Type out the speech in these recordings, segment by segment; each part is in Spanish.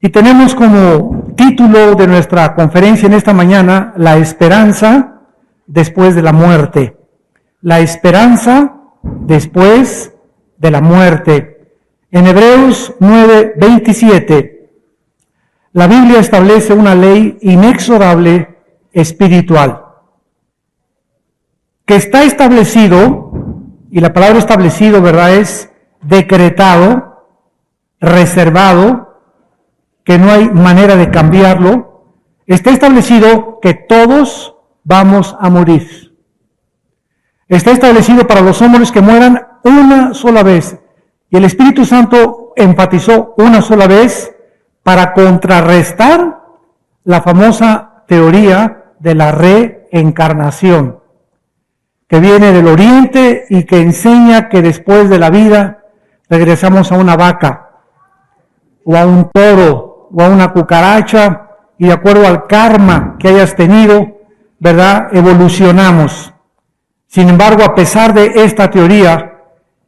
Y tenemos como título de nuestra conferencia en esta mañana, la esperanza después de la muerte. La esperanza después de la muerte. En Hebreos 9:27, la Biblia establece una ley inexorable espiritual, que está establecido, y la palabra establecido, ¿verdad?, es decretado, reservado, que no hay manera de cambiarlo. Está establecido que todos vamos a morir. Está establecido para los hombres que mueran una sola vez. Y el Espíritu Santo enfatizó una sola vez para contrarrestar la famosa teoría de la reencarnación, que viene del Oriente y que enseña que después de la vida regresamos a una vaca, o a un toro, o a una cucaracha, y de acuerdo al karma que hayas tenido, ¿verdad?, evolucionamos. Sin embargo, a pesar de esta teoría,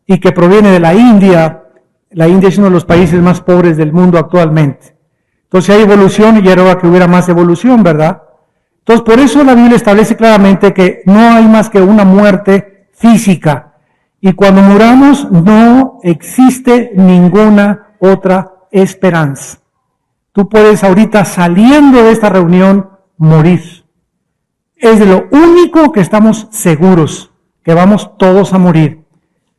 y que proviene de la India es uno de los países más pobres del mundo actualmente. Entonces hay evolución y ya era hora que hubiera más evolución, ¿verdad? Entonces por eso la Biblia establece claramente que no hay más que una muerte física. Y cuando muramos no existe ninguna otra esperanza. Tú puedes ahorita, saliendo de esta reunión, morir. Es de lo único que estamos seguros, que vamos todos a morir.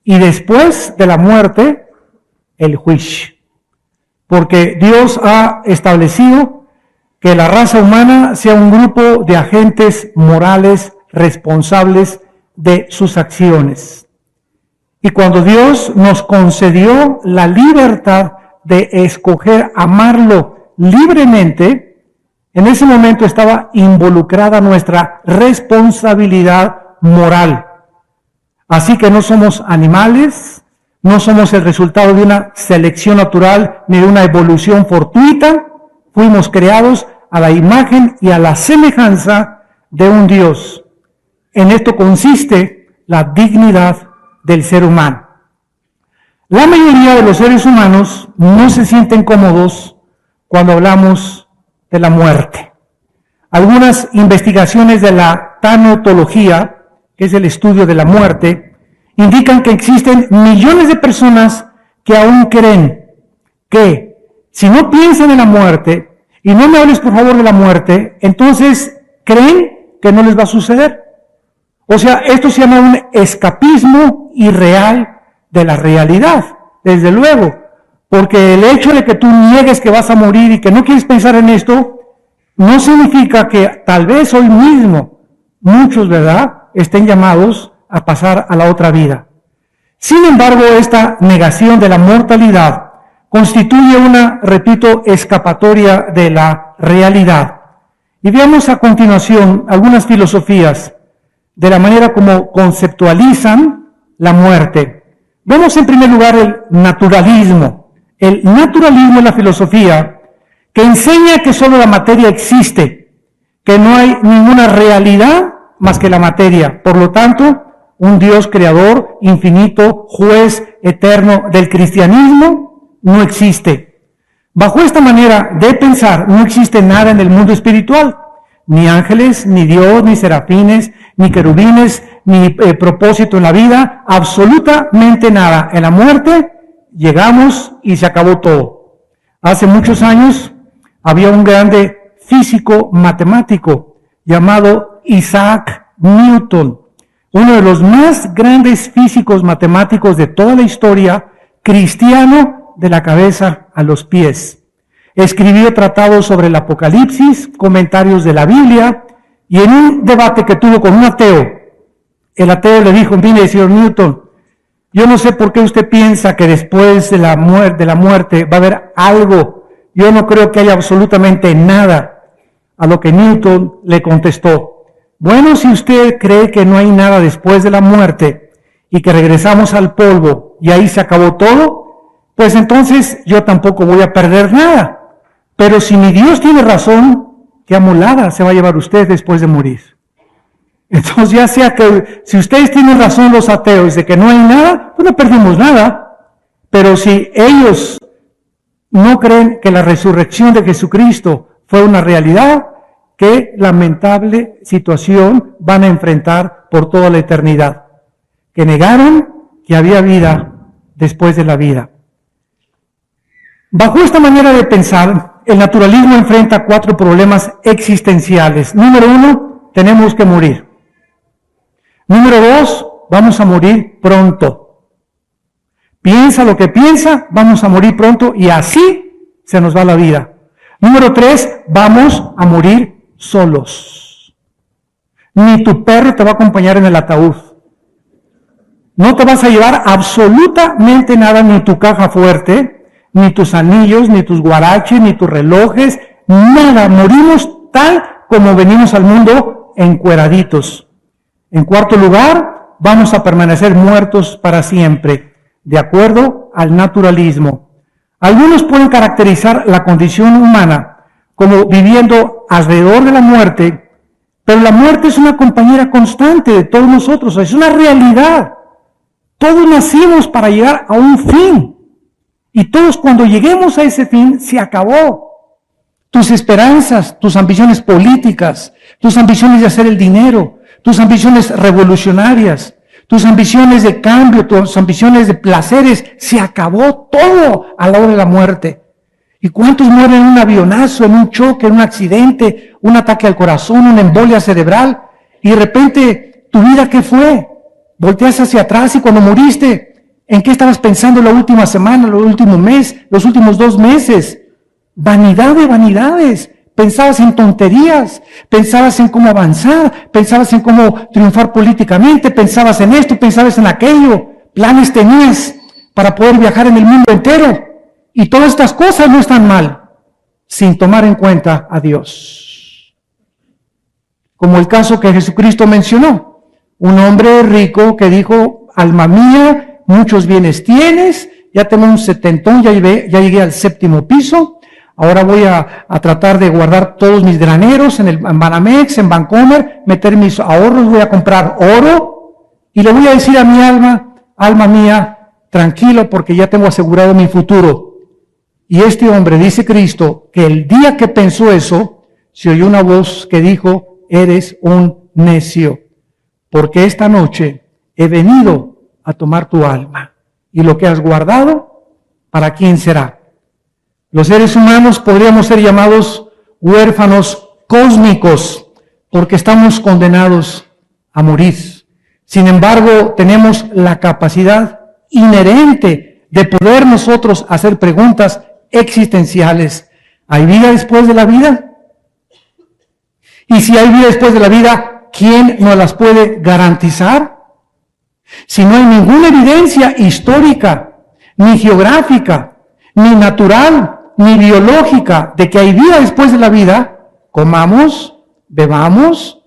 Y después de la muerte, el juicio. Porque Dios ha establecido que la raza humana sea un grupo de agentes morales responsables de sus acciones. Y cuando Dios nos concedió la libertad de escoger amarlo libremente, en ese momento estaba involucrada nuestra responsabilidad moral. Así que no somos animales, no somos el resultado de una selección natural ni de una evolución fortuita. Fuimos creados a la imagen y a la semejanza de un Dios. En esto consiste la dignidad del ser humano. La mayoría de los seres humanos no se sienten cómodos cuando hablamos de la muerte. Algunas investigaciones de la tanatología, que es el estudio de la muerte, indican que existen millones de personas que aún creen que si no piensan en la muerte, y no me hables por favor de la muerte, entonces creen que no les va a suceder. O sea, esto se llama un escapismo irreal de la realidad, desde luego, porque el hecho de que tú niegues que vas a morir y que no quieres pensar en esto, no significa que tal vez hoy mismo muchos, ¿verdad?, estén llamados a pasar a la otra vida. Sin embargo, esta negación de la mortalidad constituye una, repito, escapatoria de la realidad. Y veamos a continuación algunas filosofías de la manera como conceptualizan la muerte. Vemos en primer lugar el naturalismo. El naturalismo es la filosofía que enseña que solo la materia existe, que no hay ninguna realidad más que la materia. Por lo tanto, un Dios creador, infinito, juez eterno del cristianismo, no existe. Bajo esta manera de pensar, no existe nada en el mundo espiritual. Ni ángeles, ni Dios, ni serafines, ni querubines, ni propósito en la vida, absolutamente nada. En la muerte llegamos y se acabó todo. Hace muchos años había un grande físico matemático llamado Isaac Newton, uno de los más grandes físicos matemáticos de toda la historia, cristiano de la cabeza a los pies. Escribió tratados sobre el Apocalipsis, comentarios de la Biblia, y en un debate que tuvo con un ateo, el ateo le dijo: mire, señor Newton, yo no sé por qué usted piensa que después de la muerte va a haber algo. Yo no creo que haya absolutamente nada. A lo que Newton le contestó: bueno, si usted cree que no hay nada después de la muerte y que regresamos al polvo y ahí se acabó todo, pues entonces yo tampoco voy a perder nada. Pero si mi Dios tiene razón, ¿qué amolada se va a llevar usted después de morir? Entonces, ya sea que si ustedes tienen razón los ateos de que no hay nada, pues no perdimos nada. Pero si ellos no creen que la resurrección de Jesucristo fue una realidad, qué lamentable situación van a enfrentar por toda la eternidad. Que negaron que había vida después de la vida. Bajo esta manera de pensar, el naturalismo enfrenta 4 problemas existenciales. Número 1, tenemos que morir. Número 2, vamos a morir pronto. Piensa lo que piensa, vamos a morir pronto y así se nos va la vida. Número 3, vamos a morir solos. Ni tu perro te va a acompañar en el ataúd. No te vas a llevar absolutamente nada, ni tu caja fuerte, ni tus anillos, ni tus guaraches, ni tus relojes, nada. Morimos tal como venimos al mundo, encueraditos. En cuarto lugar, vamos a permanecer muertos para siempre, de acuerdo al naturalismo. Algunos pueden caracterizar la condición humana como viviendo alrededor de la muerte, pero la muerte es una compañera constante de todos nosotros, es una realidad. Todos nacimos para llegar a un fin, y todos cuando lleguemos a ese fin, se acabó. Tus esperanzas, tus ambiciones políticas, tus ambiciones de hacer el dinero, tus ambiciones revolucionarias, tus ambiciones de cambio, tus ambiciones de placeres, se acabó todo a la hora de la muerte. ¿Y cuántos mueren en un avionazo, en un choque, en un accidente, un ataque al corazón, una embolia cerebral? Y de repente, ¿tu vida qué fue? Volteas hacia atrás y cuando moriste, ¿en qué estabas pensando la última semana, el último mes, los últimos 2 meses? Vanidad de vanidades. Pensabas en tonterías, pensabas en cómo avanzar, pensabas en cómo triunfar políticamente, pensabas en esto, pensabas en aquello. Planes tenías para poder viajar en el mundo entero. Y todas estas cosas no están mal, sin tomar en cuenta a Dios. Como el caso que Jesucristo mencionó. Un hombre rico que dijo, alma mía, muchos bienes tienes, ya tengo un 70, ya llegué al 7º piso, ahora voy a tratar de guardar todos mis graneros en Banamex, en Bancomer, meter mis ahorros, voy a comprar oro, y le voy a decir a mi alma mía, tranquilo porque ya tengo asegurado mi futuro. Y este hombre, dice Cristo, que el día que pensó eso, se oyó una voz que dijo, eres un necio. Porque esta noche he venido a tomar tu alma. Y lo que has guardado, ¿para quién será? Los seres humanos podríamos ser llamados huérfanos cósmicos, porque estamos condenados a morir. Sin embargo, tenemos la capacidad inherente de poder nosotros hacer preguntas existenciales. ¿Hay vida después de la vida? Y si hay vida después de la vida, ¿quién nos las puede garantizar? Si no hay ninguna evidencia histórica, ni geográfica, ni natural, ni biológica de que hay vida después de la vida, comamos, bebamos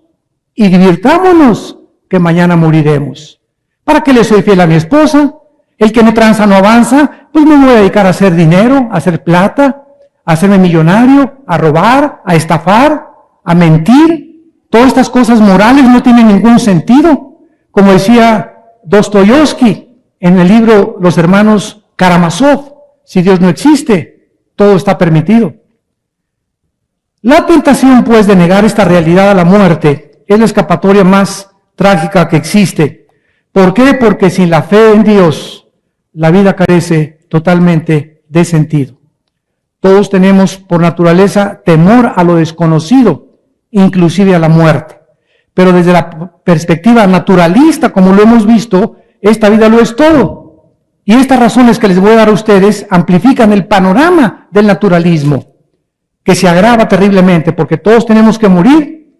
y divirtámonos, que mañana moriremos. ¿Para qué le soy fiel a mi esposa? El que no tranza no avanza, pues me voy a dedicar a hacer dinero, a hacer plata, a hacerme millonario, a robar, a estafar, a mentir. Todas estas cosas morales no tienen ningún sentido. Como decía Dostoyevsky en el libro Los hermanos Karamazov, si Dios no existe, todo está permitido. La tentación, pues, de negar esta realidad a la muerte es la escapatoria más trágica que existe. ¿Por qué? Porque sin la fe en Dios, la vida carece totalmente de sentido. Todos tenemos por naturaleza temor a lo desconocido, inclusive a la muerte. Pero desde la perspectiva naturalista, como lo hemos visto, esta vida lo es todo. Y estas razones que les voy a dar a ustedes amplifican el panorama del naturalismo, que se agrava terriblemente, porque todos tenemos que morir.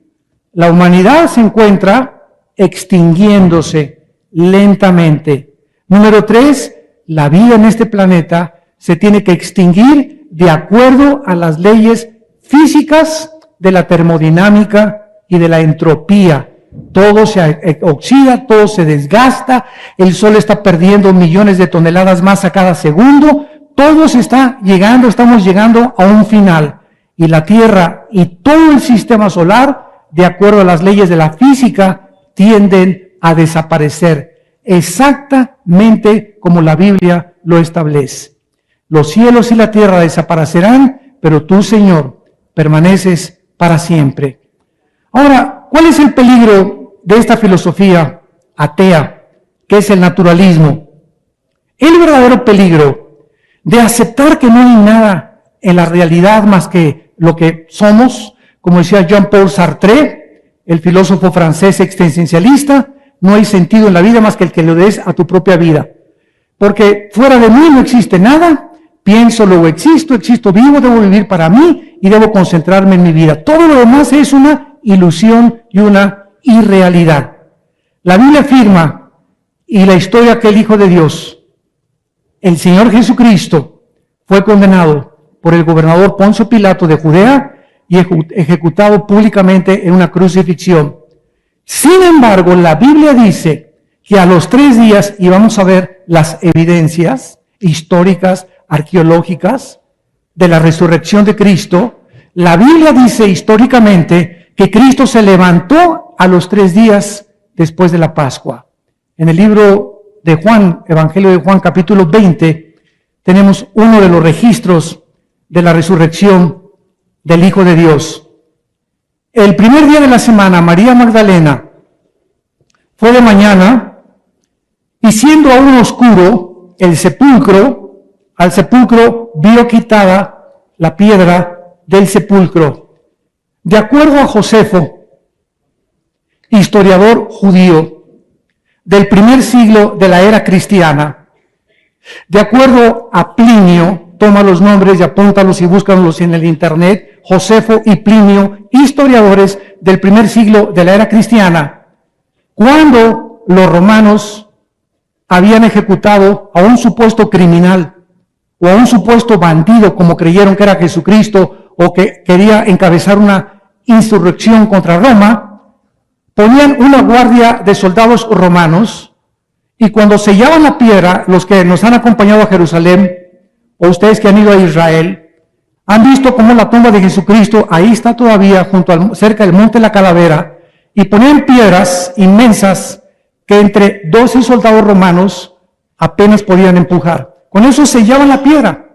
La humanidad se encuentra extinguiéndose lentamente. Número 3, la vida en este planeta se tiene que extinguir de acuerdo a las leyes físicas de la termodinámica y de la entropía. Todo se oxida, todo se desgasta, el sol está perdiendo millones de toneladas más a cada segundo, todo se está llegando, estamos llegando a un final. Y la Tierra y todo el sistema solar, de acuerdo a las leyes de la física, tienden a desaparecer, exactamente como la Biblia lo establece. Los cielos y la tierra desaparecerán, pero tú, Señor, permaneces para siempre. Ahora, ¿cuál es el peligro de esta filosofía atea, que es el naturalismo? El verdadero peligro de aceptar que no hay nada en la realidad más que lo que somos, como decía Jean-Paul Sartre, el filósofo francés existencialista, no hay sentido en la vida más que el que le des a tu propia vida. Porque fuera de mí no existe nada, pienso, luego existo vivo, debo vivir para mí y debo concentrarme en mi vida. Todo lo demás es una ilusión y una irrealidad. La Biblia afirma, y la historia de aquel Hijo de Dios, el Señor Jesucristo, fue condenado por el gobernador Poncio Pilato de Judea y ejecutado públicamente en una crucifixión. Sin embargo, la Biblia dice que a los 3 días, y vamos a ver las evidencias históricas, arqueológicas, de la resurrección de Cristo, la Biblia dice históricamente que Cristo se levantó a los 3 días después de la Pascua. En el libro de Juan, Evangelio de Juan, capítulo 20, tenemos uno de los registros de la resurrección del Hijo de Dios. El primer día de la semana, María Magdalena fue de mañana y siendo aún oscuro al sepulcro vio quitada la piedra del sepulcro. De acuerdo a Josefo, historiador judío del primer siglo de la era cristiana, de acuerdo a Plinio, toma los nombres y apúntalos y búscalos en el internet, Josefo y Plinio, historiadores del primer siglo de la era cristiana, cuando los romanos habían ejecutado a un supuesto criminal o a un supuesto bandido, como creyeron que era Jesucristo, o que quería encabezar una insurrección contra Roma, ponían una guardia de soldados romanos, y cuando sellaban la piedra, los que nos han acompañado a Jerusalén, o ustedes que han ido a Israel, han visto cómo la tumba de Jesucristo ahí está todavía cerca del monte de la Calavera, y ponían piedras inmensas que entre 12 soldados romanos apenas podían empujar. Con eso sellaban la piedra.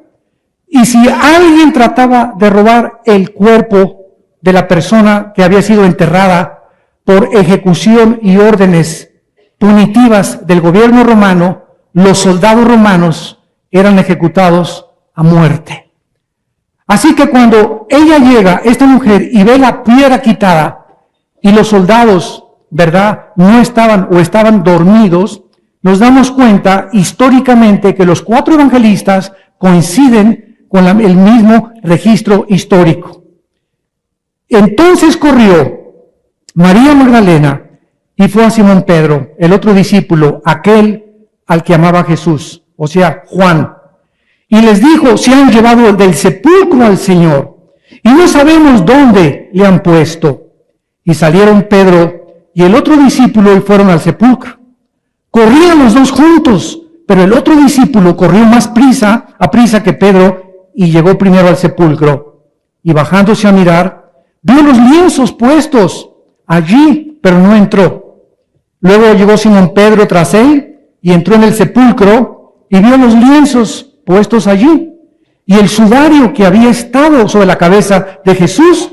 Y si alguien trataba de robar el cuerpo de la persona que había sido enterrada por ejecución y órdenes punitivas del gobierno romano, los soldados romanos eran ejecutados a muerte. Así que cuando ella llega, esta mujer, y ve la piedra quitada, y los soldados, ¿verdad?, no estaban o estaban dormidos, nos damos cuenta históricamente que los 4 evangelistas coinciden con el mismo registro histórico. Entonces corrió María Magdalena y fue a Simón Pedro, el otro discípulo, aquel al que amaba Jesús, o sea, Juan, y les dijo: se han llevado del sepulcro al Señor y no sabemos dónde le han puesto. Y salieron Pedro y el otro discípulo y fueron al sepulcro. Corrían los 2 juntos, pero el otro discípulo corrió más a prisa que Pedro y llegó primero al sepulcro. Y bajándose a mirar, vio los lienzos puestos allí, pero no entró. Luego llegó Simón Pedro tras él y entró en el sepulcro y vio los lienzos puestos allí y el sudario que había estado sobre la cabeza de Jesús,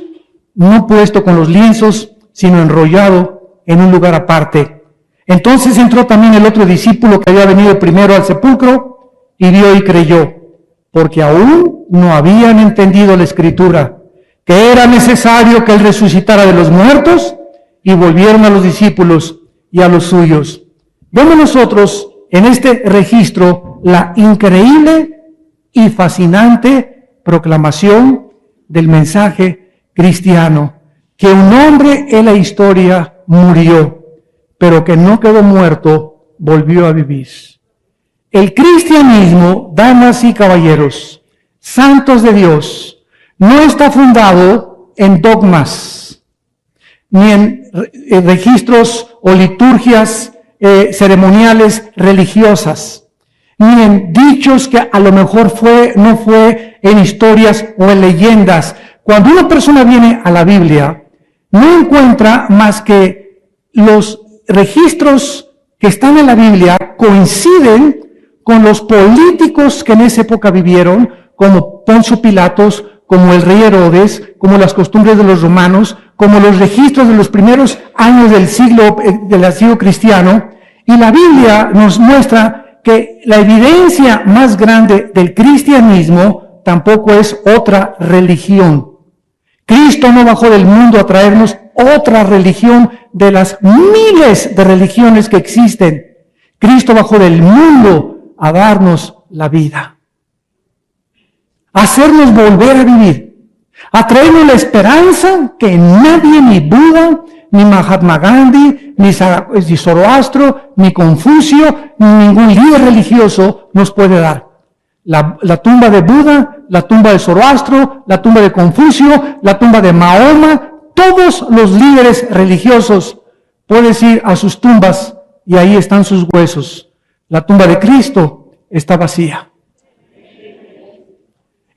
no puesto con los lienzos, sino enrollado en un lugar aparte. Entonces entró también el otro discípulo que había venido primero al sepulcro y vio y creyó, porque aún no habían entendido la Escritura, que era necesario que él resucitara de los muertos, y volvieron a los discípulos y a los suyos. Vemos nosotros en este registro la increíble y fascinante proclamación del mensaje cristiano, que un hombre en la historia murió, pero que no quedó muerto, volvió a vivir. El cristianismo, damas y caballeros, santos de Dios, no está fundado en dogmas, ni en registros o liturgias ceremoniales religiosas, ni en dichos que a lo mejor no fue en historias o en leyendas. Cuando una persona viene a la Biblia, no encuentra más que los registros que están en la Biblia coinciden con los políticos que en esa época vivieron, como Poncio Pilatos, como el rey Herodes, como las costumbres de los romanos, como los registros de los primeros años del siglo cristiano. Y la Biblia nos muestra que la evidencia más grande del cristianismo tampoco es otra religión. Cristo no bajó del mundo a traernos otra religión de las miles de religiones que existen. Cristo bajó del mundo a darnos la vida, a hacernos volver a vivir, a traernos la esperanza que nadie, ni Buda, ni Mahatma Gandhi, ni Zoroastro, ni Confucio, ni ningún líder religioso nos puede dar. La tumba de Buda, la tumba de Zoroastro, la tumba de Confucio, la tumba de Mahoma, todos los líderes religiosos puedes ir a sus tumbas y ahí están sus huesos. La tumba de Cristo está vacía.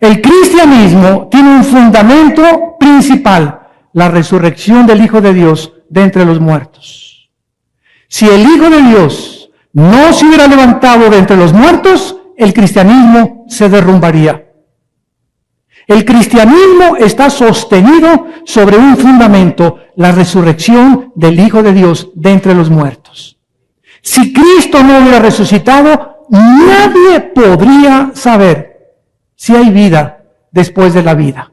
El cristianismo tiene un fundamento principal: la resurrección del Hijo de Dios de entre los muertos. Si el Hijo de Dios no se hubiera levantado de entre los muertos, el cristianismo se derrumbaría. El cristianismo está sostenido sobre un fundamento: la resurrección del Hijo de Dios de entre los muertos. Si Cristo no hubiera resucitado, nadie podría saber si hay vida después de la vida.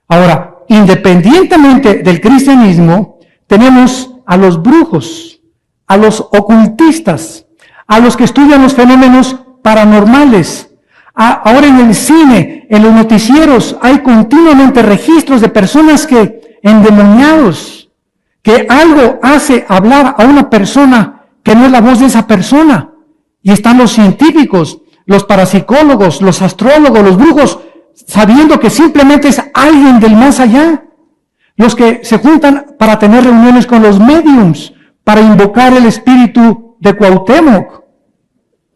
Ahora, independientemente del cristianismo, tenemos a los brujos, a los ocultistas, a los que estudian los fenómenos paranormales. Ahora en el cine, en los noticieros, hay continuamente registros de personas que, endemoniados, que algo hace hablar a una persona que no es la voz de esa persona. Y están los científicos, los parapsicólogos, los astrólogos, los brujos, sabiendo que simplemente es alguien del más allá. Los que se juntan para tener reuniones con los médiums, para invocar el espíritu de Cuauhtémoc,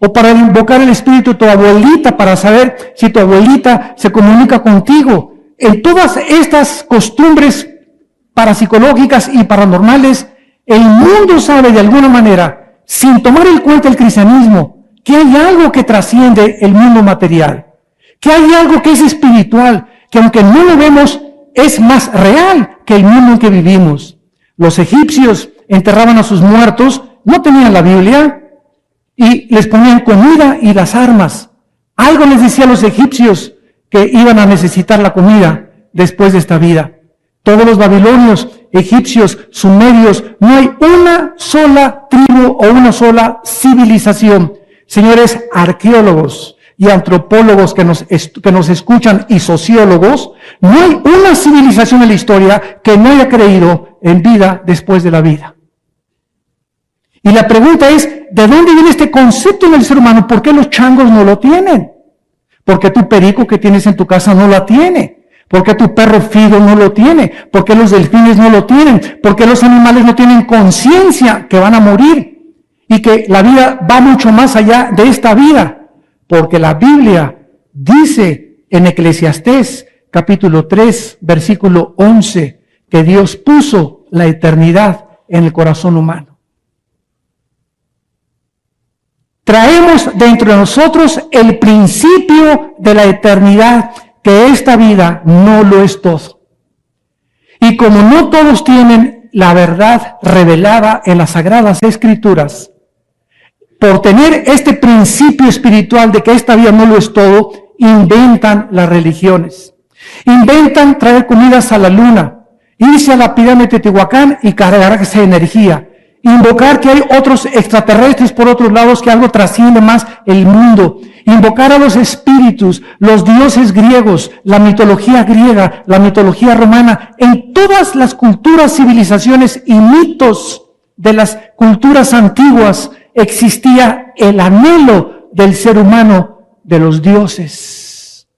o para invocar el espíritu de tu abuelita, para saber si tu abuelita se comunica contigo. En todas estas costumbres parapsicológicas y paranormales, el mundo sabe de alguna manera, sin tomar en cuenta el cristianismo, que hay algo que trasciende el mundo material, que hay algo que es espiritual, que aunque no lo vemos, es más real que el mundo en que vivimos. Los egipcios enterraban a sus muertos, no tenían la Biblia, y les ponían comida y las armas. Algo les decía a los egipcios que iban a necesitar la comida después de esta vida. Todos los babilonios, egipcios, sumerios, no hay una sola tribu o una sola civilización. Señores arqueólogos y antropólogos que nos escuchan, y sociólogos, no hay una civilización en la historia que no haya creído en vida después de la vida. Y la pregunta es, ¿de dónde viene este concepto en el ser humano? ¿Por qué los changos no lo tienen? ¿Por qué tu perico que tienes en tu casa no la tiene? ¿Por qué tu perro Fido no lo tiene? ¿Por qué los delfines no lo tienen? ¿Por qué los animales no tienen conciencia que van a morir? Y que la vida va mucho más allá de esta vida. Porque la Biblia dice en Eclesiastés capítulo 3, versículo 11, que Dios puso la eternidad en el corazón humano. Traemos dentro de nosotros el principio de la eternidad, que esta vida no lo es todo. Y como no todos tienen la verdad revelada en las Sagradas Escrituras, por tener este principio espiritual de que esta vida no lo es todo, inventan las religiones. Inventan traer comidas a la luna, irse a la pirámide de Teotihuacán y cargarse de energía. Invocar que hay otros extraterrestres por otros lados, que algo trasciende más el mundo. Invocar a los espíritus, los dioses griegos, la mitología griega, la mitología romana. En todas las culturas, civilizaciones y mitos de las culturas antiguas existía el anhelo del ser humano de los dioses.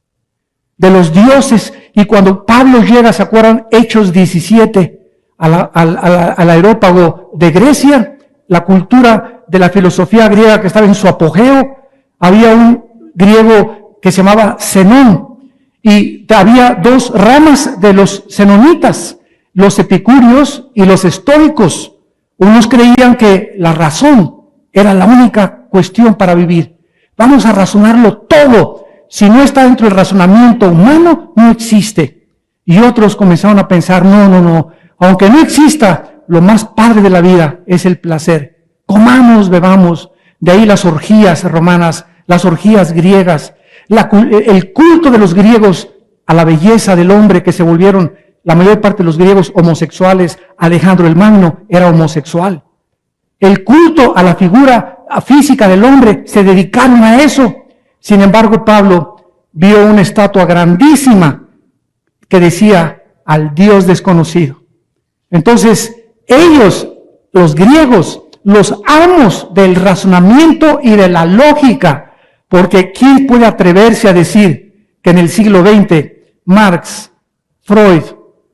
De los dioses. Y cuando Pablo llega, ¿se acuerdan? Hechos 17. Al aerópago de Grecia, la cultura de la filosofía griega que estaba en su apogeo. Había un griego que se llamaba Zenón, y había dos ramas de los zenonitas, los epicúreos y los estoicos. Unos creían que la razón era la única cuestión para vivir. vamos a razonarlo todo. Si no está dentro del razonamiento humano, no existe. Y otros comenzaron a pensar, no, aunque no exista, lo más padre de la vida es el placer. Comamos, bebamos. De ahí las orgías romanas, las orgías griegas, el culto de los griegos a la belleza del hombre, que se volvieron, la mayor parte de los griegos, homosexuales. Alejandro el Magno era homosexual. El culto a la figura física del hombre, se dedicaron a eso. Sin embargo, Pablo vio una estatua grandísima que decía al Dios desconocido. Entonces, ellos, los griegos, los amos del razonamiento y de la lógica, porque ¿quién puede atreverse a decir que en el siglo XX Marx, Freud,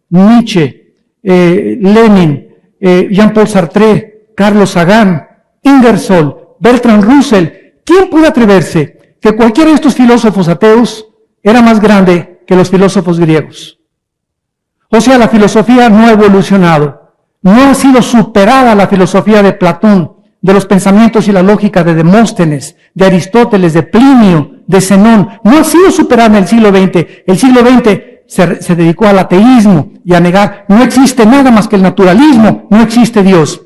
Nietzsche, Lenin, Jean-Paul Sartre, Carlos Sagan, Ingersoll, Bertrand Russell, ¿quién puede atreverse que cualquiera de estos filósofos ateos era más grande que los filósofos griegos? O sea, la filosofía no ha evolucionado, no ha sido superada la filosofía de Platón, de los pensamientos y la lógica de Demóstenes, de Aristóteles, de Plinio, de Zenón, no ha sido superada en el siglo XX. El siglo XX se dedicó al ateísmo y a negar, no existe nada más que el naturalismo, no existe Dios.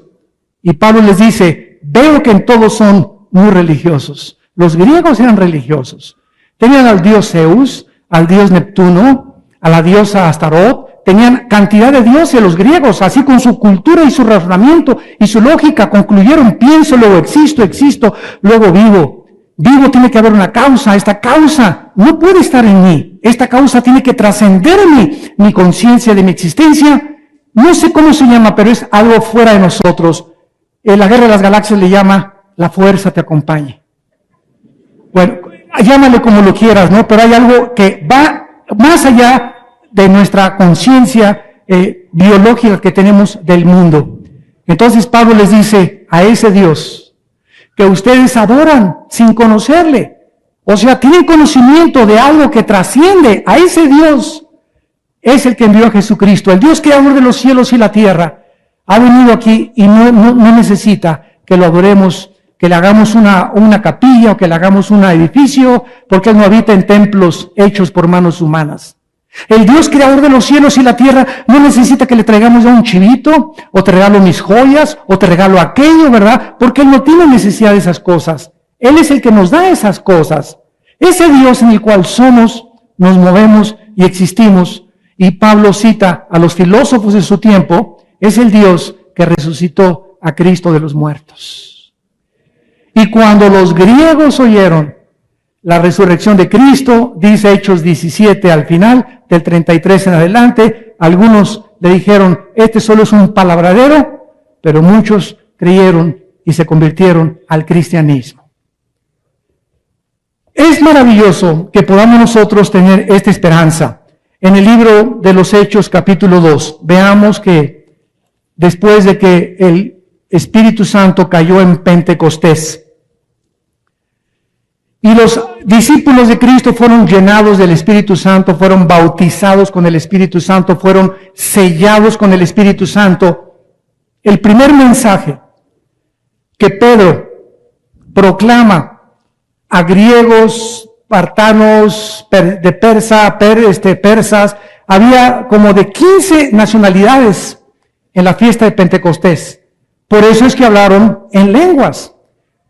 Y Pablo les dice, veo que en todos son muy religiosos. Los griegos eran religiosos. Tenían al dios Zeus, al dios Neptuno, a la diosa Astarot. Tenían cantidad de dioses los griegos, así con su cultura y su razonamiento y su lógica concluyeron, pienso, luego existo, luego vivo. Vivo, tiene que haber una causa, esta causa no puede estar en mí, esta causa tiene que trascender mi conciencia de mi existencia. No sé cómo se llama, pero es algo fuera de nosotros. En la Guerra de las Galaxias le llama la fuerza te acompañe. Bueno, llámale como lo quieras, ¿no? Pero hay algo que va más allá de nuestra conciencia biológica que tenemos del mundo. Entonces Pablo les dice a ese Dios que ustedes adoran sin conocerle, o sea, tienen conocimiento de algo que trasciende a ese Dios, es el que envió a Jesucristo, el Dios creador de los cielos y la tierra, ha venido aquí y no necesita que lo adoremos, que le hagamos una capilla o que le hagamos un edificio, porque Él no habita en templos hechos por manos humanas. El Dios creador de los cielos y la tierra no necesita que le traigamos ya un chivito, o te regalo mis joyas, o te regalo aquello, ¿verdad? Porque Él no tiene necesidad de esas cosas. Él es el que nos da esas cosas. Ese Dios en el cual somos, nos movemos y existimos. Y Pablo cita a los filósofos de su tiempo, es el Dios que resucitó a Cristo de los muertos. Y cuando los griegos oyeron la resurrección de Cristo, dice Hechos 17 al final, del 33 en adelante, algunos le dijeron, este solo es un palabradero, pero muchos creyeron y se convirtieron al cristianismo. Es maravilloso que podamos nosotros tener esta esperanza. En el libro de los Hechos, capítulo 2, veamos que después de que el Espíritu Santo cayó en Pentecostés, y los discípulos de Cristo fueron llenados del Espíritu Santo, fueron bautizados con el Espíritu Santo, fueron sellados con el Espíritu Santo. El primer mensaje que Pedro proclama a griegos, partanos, de persas, había como de 15 nacionalidades en la fiesta de Pentecostés. Por eso es que hablaron en lenguas,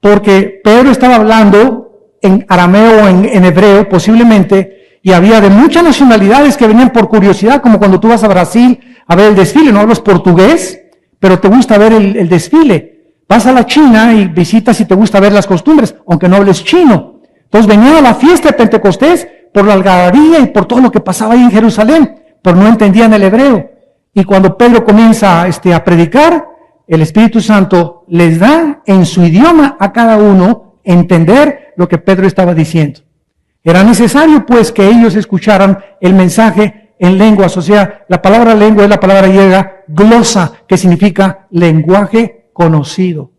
porque Pedro estaba hablando en arameo o en hebreo posiblemente, y había de muchas nacionalidades que venían por curiosidad, como cuando tú vas a Brasil a ver el desfile, no hablas portugués, pero te gusta ver el desfile. Vas a la China y visitas y te gusta ver las costumbres, aunque no hables chino. Entonces venían a la fiesta de Pentecostés por la algarabía y por todo lo que pasaba ahí en Jerusalén, pero no entendían el hebreo. Y cuando Pedro comienza a predicar, el Espíritu Santo les da en su idioma a cada uno entender lo que Pedro estaba diciendo. Era necesario pues que ellos escucharan el mensaje en lenguas, o sea, la palabra lengua es la palabra griega glosa, que significa lenguaje conocido.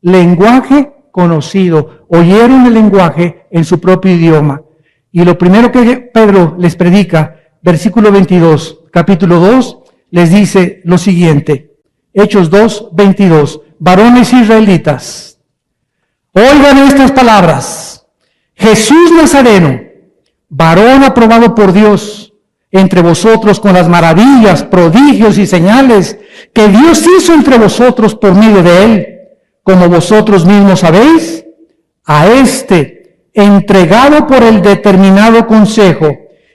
Lenguaje conocido. Oyeron el lenguaje en su propio idioma. Y lo primero que Pedro les predica, versículo 22, capítulo 2, les dice lo siguiente. Hechos 2, 22. Varones israelitas, oigan estas palabras. Jesús Nazareno, varón aprobado por Dios entre vosotros con las maravillas, prodigios y señales que Dios hizo entre vosotros por medio de él, como vosotros mismos sabéis, a este, entregado por el determinado consejo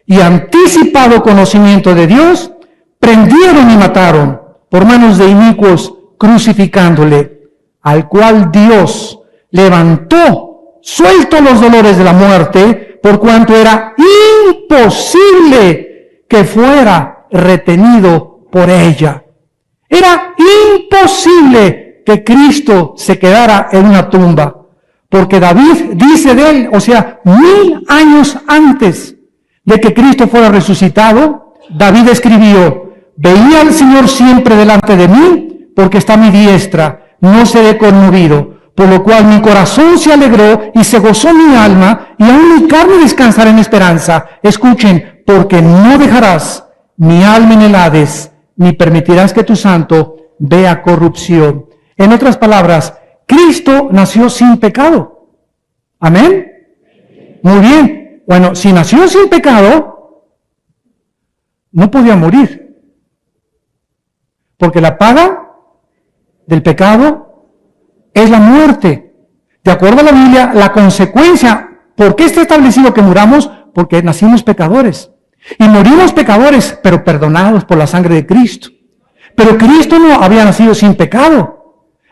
y anticipado conocimiento de Dios, prendieron y mataron por manos de inicuos, crucificándole, al cual Dios levantó, suelto los dolores de la muerte, por cuanto era imposible que fuera retenido por ella. Era imposible que Cristo se quedara en una tumba, porque David dice de él, o sea, 1000 años antes de que Cristo fuera resucitado, David escribió: veía al Señor siempre delante de mí, porque está a mi diestra, no seré conmovido, por lo cual mi corazón se alegró y se gozó mi alma, y aún mi carne descansará en esperanza. Escuchen, porque no dejarás mi alma en el Hades, ni permitirás que tu santo vea corrupción. En otras palabras, Cristo nació sin pecado. ¿Amén? Muy bien. Bueno, si nació sin pecado, no podía morir. Porque la paga del pecado es la muerte. De acuerdo a la Biblia, la consecuencia, ¿por qué está establecido que muramos? Porque nacimos pecadores. Y morimos pecadores, pero perdonados por la sangre de Cristo. Pero Cristo no había nacido sin pecado.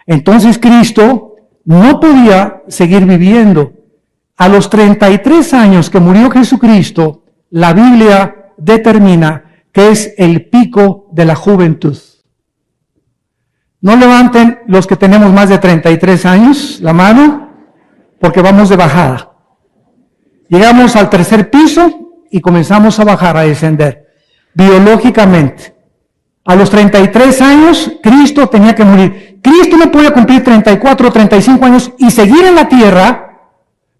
Entonces Cristo no podía seguir viviendo. A los 33 años que murió Jesucristo, la Biblia determina que es el pico de la juventud. No levanten los que tenemos más de 33 años la mano, porque vamos de bajada. Llegamos al tercer piso y comenzamos a bajar, a descender, biológicamente. A los 33 años, Cristo tenía que morir. Cristo no podía cumplir 34 o 35 años y seguir en la tierra.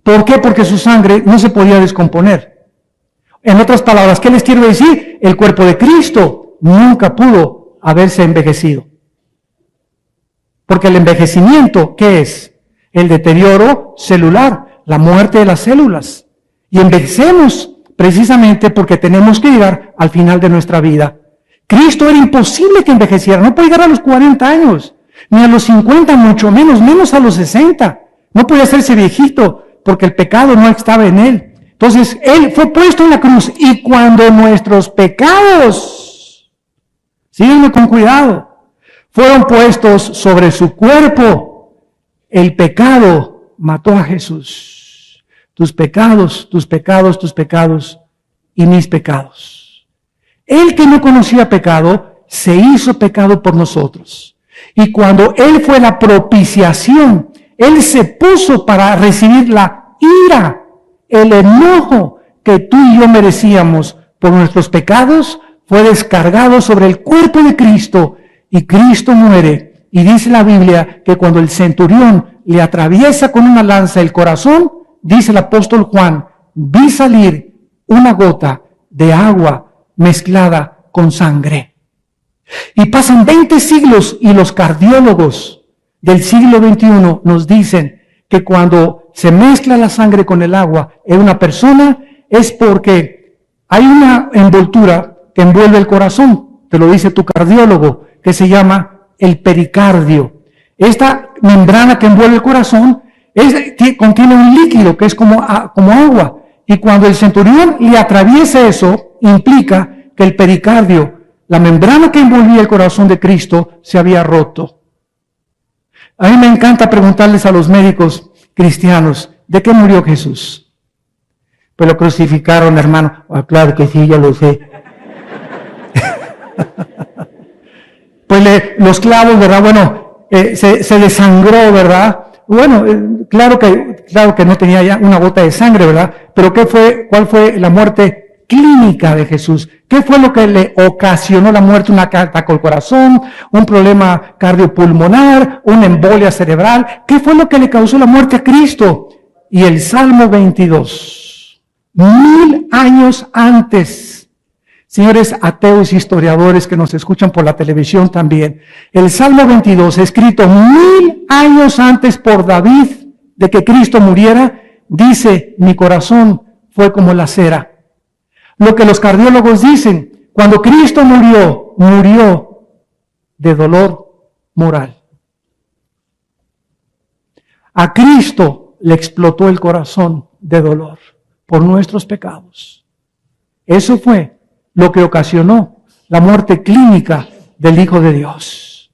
¿Por qué? Porque su sangre no se podía descomponer. En otras palabras, ¿qué les quiero decir? El cuerpo de Cristo nunca pudo haberse envejecido. Porque el envejecimiento, ¿qué es? El deterioro celular, la muerte de las células. Y envejecemos precisamente porque tenemos que llegar al final de nuestra vida. Cristo era imposible que envejeciera, no podía llegar a los 40 años, ni a los 50, mucho menos a los 60. No podía hacerse viejito, porque el pecado no estaba en él. Entonces, él fue puesto en la cruz, y cuando nuestros pecados, sígueme con cuidado, fueron puestos sobre su cuerpo, el pecado mató a Jesús. Tus pecados y mis pecados. Él que no conocía pecado, se hizo pecado por nosotros. Y cuando él fue la propiciación, él se puso para recibir la ira, el enojo que tú y yo merecíamos por nuestros pecados, fue descargado sobre el cuerpo de Cristo, y Cristo muere. Y dice la Biblia que cuando el centurión le atraviesa con una lanza el corazón, dice el apóstol Juan, vi salir una gota de agua mezclada con sangre. Y pasan 20 siglos y los cardiólogos del siglo XXI nos dicen que cuando se mezcla la sangre con el agua en una persona es porque hay una envoltura que envuelve el corazón, te lo dice tu cardiólogo, que se llama el pericardio. Esta membrana que envuelve el corazón contiene un líquido que es como agua. Y cuando el centurión le atraviesa eso, implica que el pericardio, la membrana que envolvía el corazón de Cristo, se había roto. A mí me encanta preguntarles a los médicos cristianos, ¿de qué murió Jesús? Pues lo crucificaron, hermano. Ah, claro que sí, ya lo sé. Pues los clavos, ¿verdad? Bueno, se desangró, ¿verdad? Bueno, claro que no tenía ya una gota de sangre, ¿verdad? Pero ¿cuál fue la muerte clínica de Jesús? ¿Qué fue lo que le ocasionó la muerte? Un ataque al corazón, un problema cardiopulmonar, una embolia cerebral. ¿Qué fue lo que le causó la muerte a Cristo? Y el Salmo 22, 1000 años antes, señores ateos y historiadores que nos escuchan por la televisión también, el Salmo 22, escrito 1000 años antes por David de que Cristo muriera, dice, mi corazón fue como la cera. Lo que los cardiólogos dicen, cuando Cristo murió, murió de dolor moral. A Cristo le explotó el corazón de dolor por nuestros pecados. Eso fue lo que ocasionó la muerte clínica del Hijo de Dios.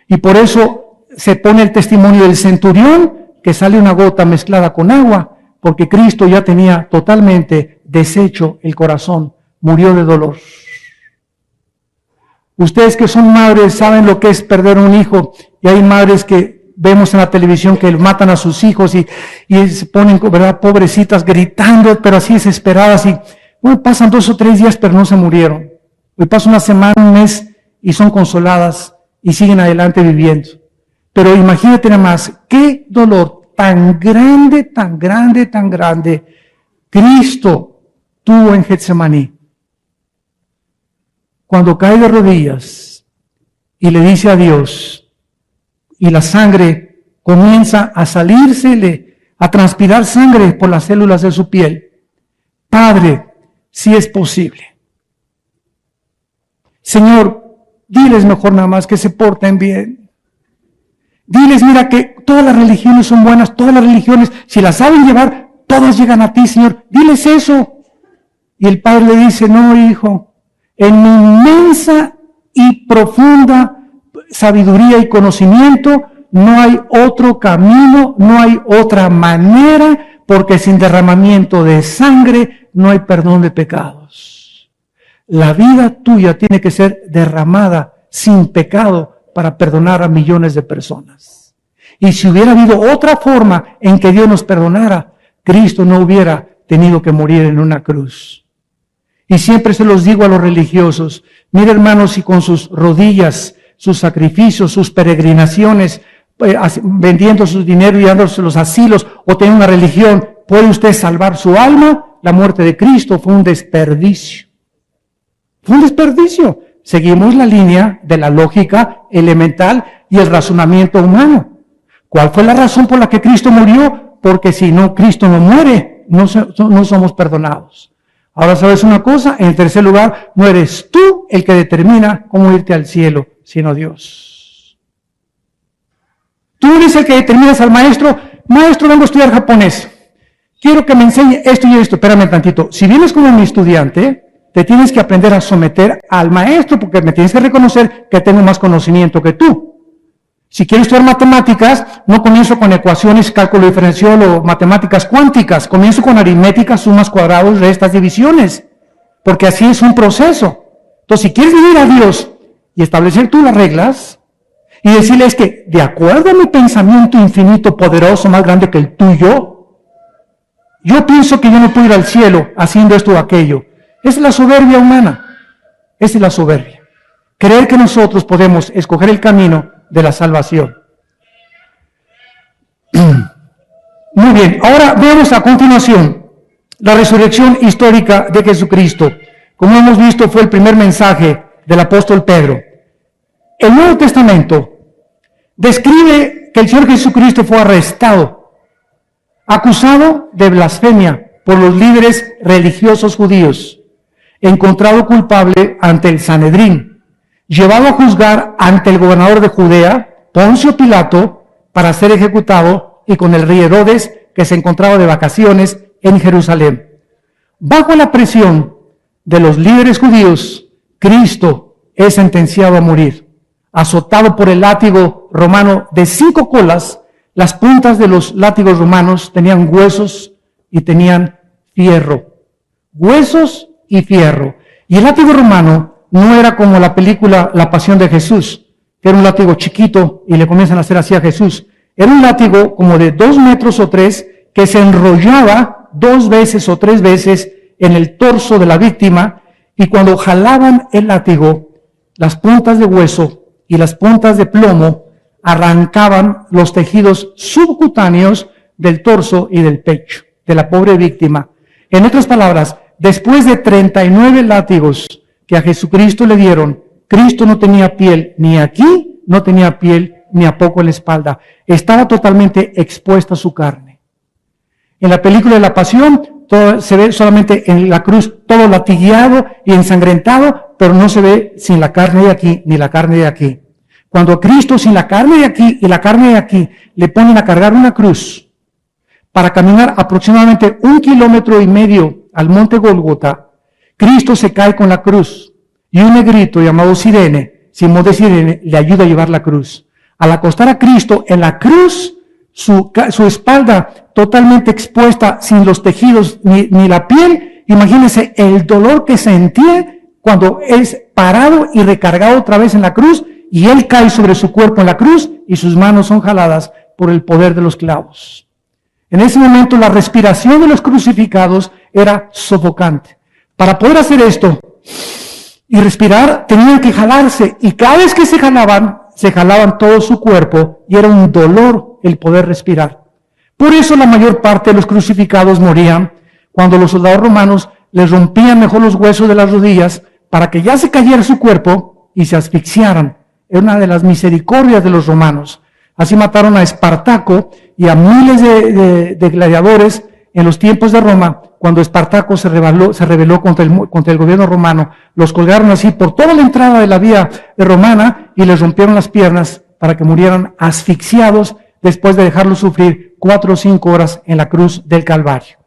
Y por eso se pone el testimonio del centurión, que sale una gota mezclada con agua, porque Cristo ya tenía totalmente deshecho el corazón, murió de dolor. Ustedes que son madres saben lo que es perder un hijo, y hay madres que vemos en la televisión que matan a sus hijos y se ponen, ¿verdad?, pobrecitas gritando, pero así desesperadas, y bueno, pasan 2 o 3 días pero no se murieron. Hoy pasa una semana, un mes y son consoladas y siguen adelante viviendo. Pero imagínate nada más, qué dolor tan grande, tan grande, tan grande Cristo tuvo en Getsemaní. Cuando cae de rodillas y le dice a Dios, y la sangre comienza a salírsele, a transpirar sangre por las células de su piel. Padre, si es posible. Señor, diles mejor nada más que se porten bien. Diles, mira, que todas las religiones son buenas, todas las religiones, si las saben llevar, todas llegan a ti, Señor. Diles eso. Y el Padre le dice, no, hijo, en mi inmensa y profunda sabiduría y conocimiento, no hay otro camino, no hay otra manera, porque sin derramamiento de sangre no hay perdón de pecados. La vida tuya tiene que ser derramada sin pecado para perdonar a millones de personas. Y si hubiera habido otra forma en que Dios nos perdonara, Cristo no hubiera tenido que morir en una cruz. Y siempre se los digo a los religiosos, mire hermanos, si con sus rodillas, sus sacrificios, sus peregrinaciones, vendiendo su dinero y dándose los asilos o teniendo una religión, ¿puede usted salvar su alma? La muerte de Cristo fue un desperdicio. Fue un desperdicio. Seguimos la línea de la lógica elemental y el razonamiento humano. ¿Cuál fue la razón por la que Cristo murió? Porque si no, Cristo no muere, no somos perdonados. Ahora, ¿sabes una cosa? En tercer lugar, no eres tú el que determina cómo irte al cielo, sino Dios. Tú eres el que determinas al maestro, maestro, vengo a estudiar japonés. Quiero que me enseñe esto y esto. Espérame tantito. Si vienes como mi estudiante, te tienes que aprender a someter al maestro, porque me tienes que reconocer que tengo más conocimiento que tú. Si quiero estudiar matemáticas, no comienzo con ecuaciones, cálculo diferencial o matemáticas cuánticas. Comienzo con aritmética, sumas, cuadrados, restas, divisiones. Porque así es un proceso. Entonces, si quieres venir a Dios y establecer tú las reglas, y decirles que, de acuerdo a mi pensamiento infinito, poderoso, más grande que el tuyo, yo pienso que yo no puedo ir al cielo haciendo esto o aquello. Es la soberbia humana. Esa es la soberbia. Creer que nosotros podemos escoger el camino de la salvación. Muy bien, ahora veamos a continuación la resurrección histórica de Jesucristo. Como hemos visto, fue el primer mensaje del apóstol Pedro. El Nuevo Testamento describe que el Señor Jesucristo fue arrestado, acusado de blasfemia por los líderes religiosos judíos, encontrado culpable ante el Sanedrín, llevado a juzgar ante el gobernador de Judea, Poncio Pilato, para ser ejecutado, y con el rey Herodes, que se encontraba de vacaciones en Jerusalén. Bajo la presión de los líderes judíos, Cristo es sentenciado a morir. Azotado por el látigo romano de 5 colas, las puntas de los látigos romanos tenían huesos y tenían fierro. Huesos y fierro. Y el látigo romano no era como la película La Pasión de Jesús, que era un látigo chiquito y le comienzan a hacer así a Jesús. Era un látigo como de 2 metros o 3 que se enrollaba 2 veces o 3 veces en el torso de la víctima, y cuando jalaban el látigo, las puntas de hueso y las puntas de plomo arrancaban los tejidos subcutáneos del torso y del pecho de la pobre víctima. En otras palabras, después de 39 látigos que a Jesucristo le dieron, Cristo no tenía piel ni aquí, no tenía piel ni a poco en la espalda. Estaba totalmente expuesta su carne. En la película de la Pasión, todo se ve solamente en la cruz, todo latigueado y ensangrentado, pero no se ve sin la carne de aquí ni la carne de aquí. Cuando a Cristo sin la carne de aquí y la carne de aquí le ponen a cargar una cruz para caminar aproximadamente 1,5 kilómetros al monte Gólgota, Cristo se cae con la cruz y un negrito llamado Sirene, Simón de Sirene, le ayuda a llevar la cruz. Al acostar a Cristo en la cruz, su espalda totalmente expuesta, sin los tejidos ni la piel, imagínense el dolor que sentía cuando es parado y recargado otra vez en la cruz, y él cae sobre su cuerpo en la cruz y sus manos son jaladas por el poder de los clavos. En ese momento la respiración de los crucificados era sofocante. Para poder hacer esto y respirar, tenían que jalarse, y cada vez que se jalaban todo su cuerpo, y era un dolor el poder respirar. Por eso la mayor parte de los crucificados morían cuando los soldados romanos les rompían mejor los huesos de las rodillas para que ya se cayera su cuerpo y se asfixiaran. Era una de las misericordias de los romanos. Así mataron a Espartaco y a miles de gladiadores en los tiempos de Roma. Cuando Espartaco se rebeló contra el gobierno romano, los colgaron así por toda la entrada de la vía romana y les rompieron las piernas para que murieran asfixiados después de dejarlos sufrir 4 o 5 horas en la cruz del Calvario.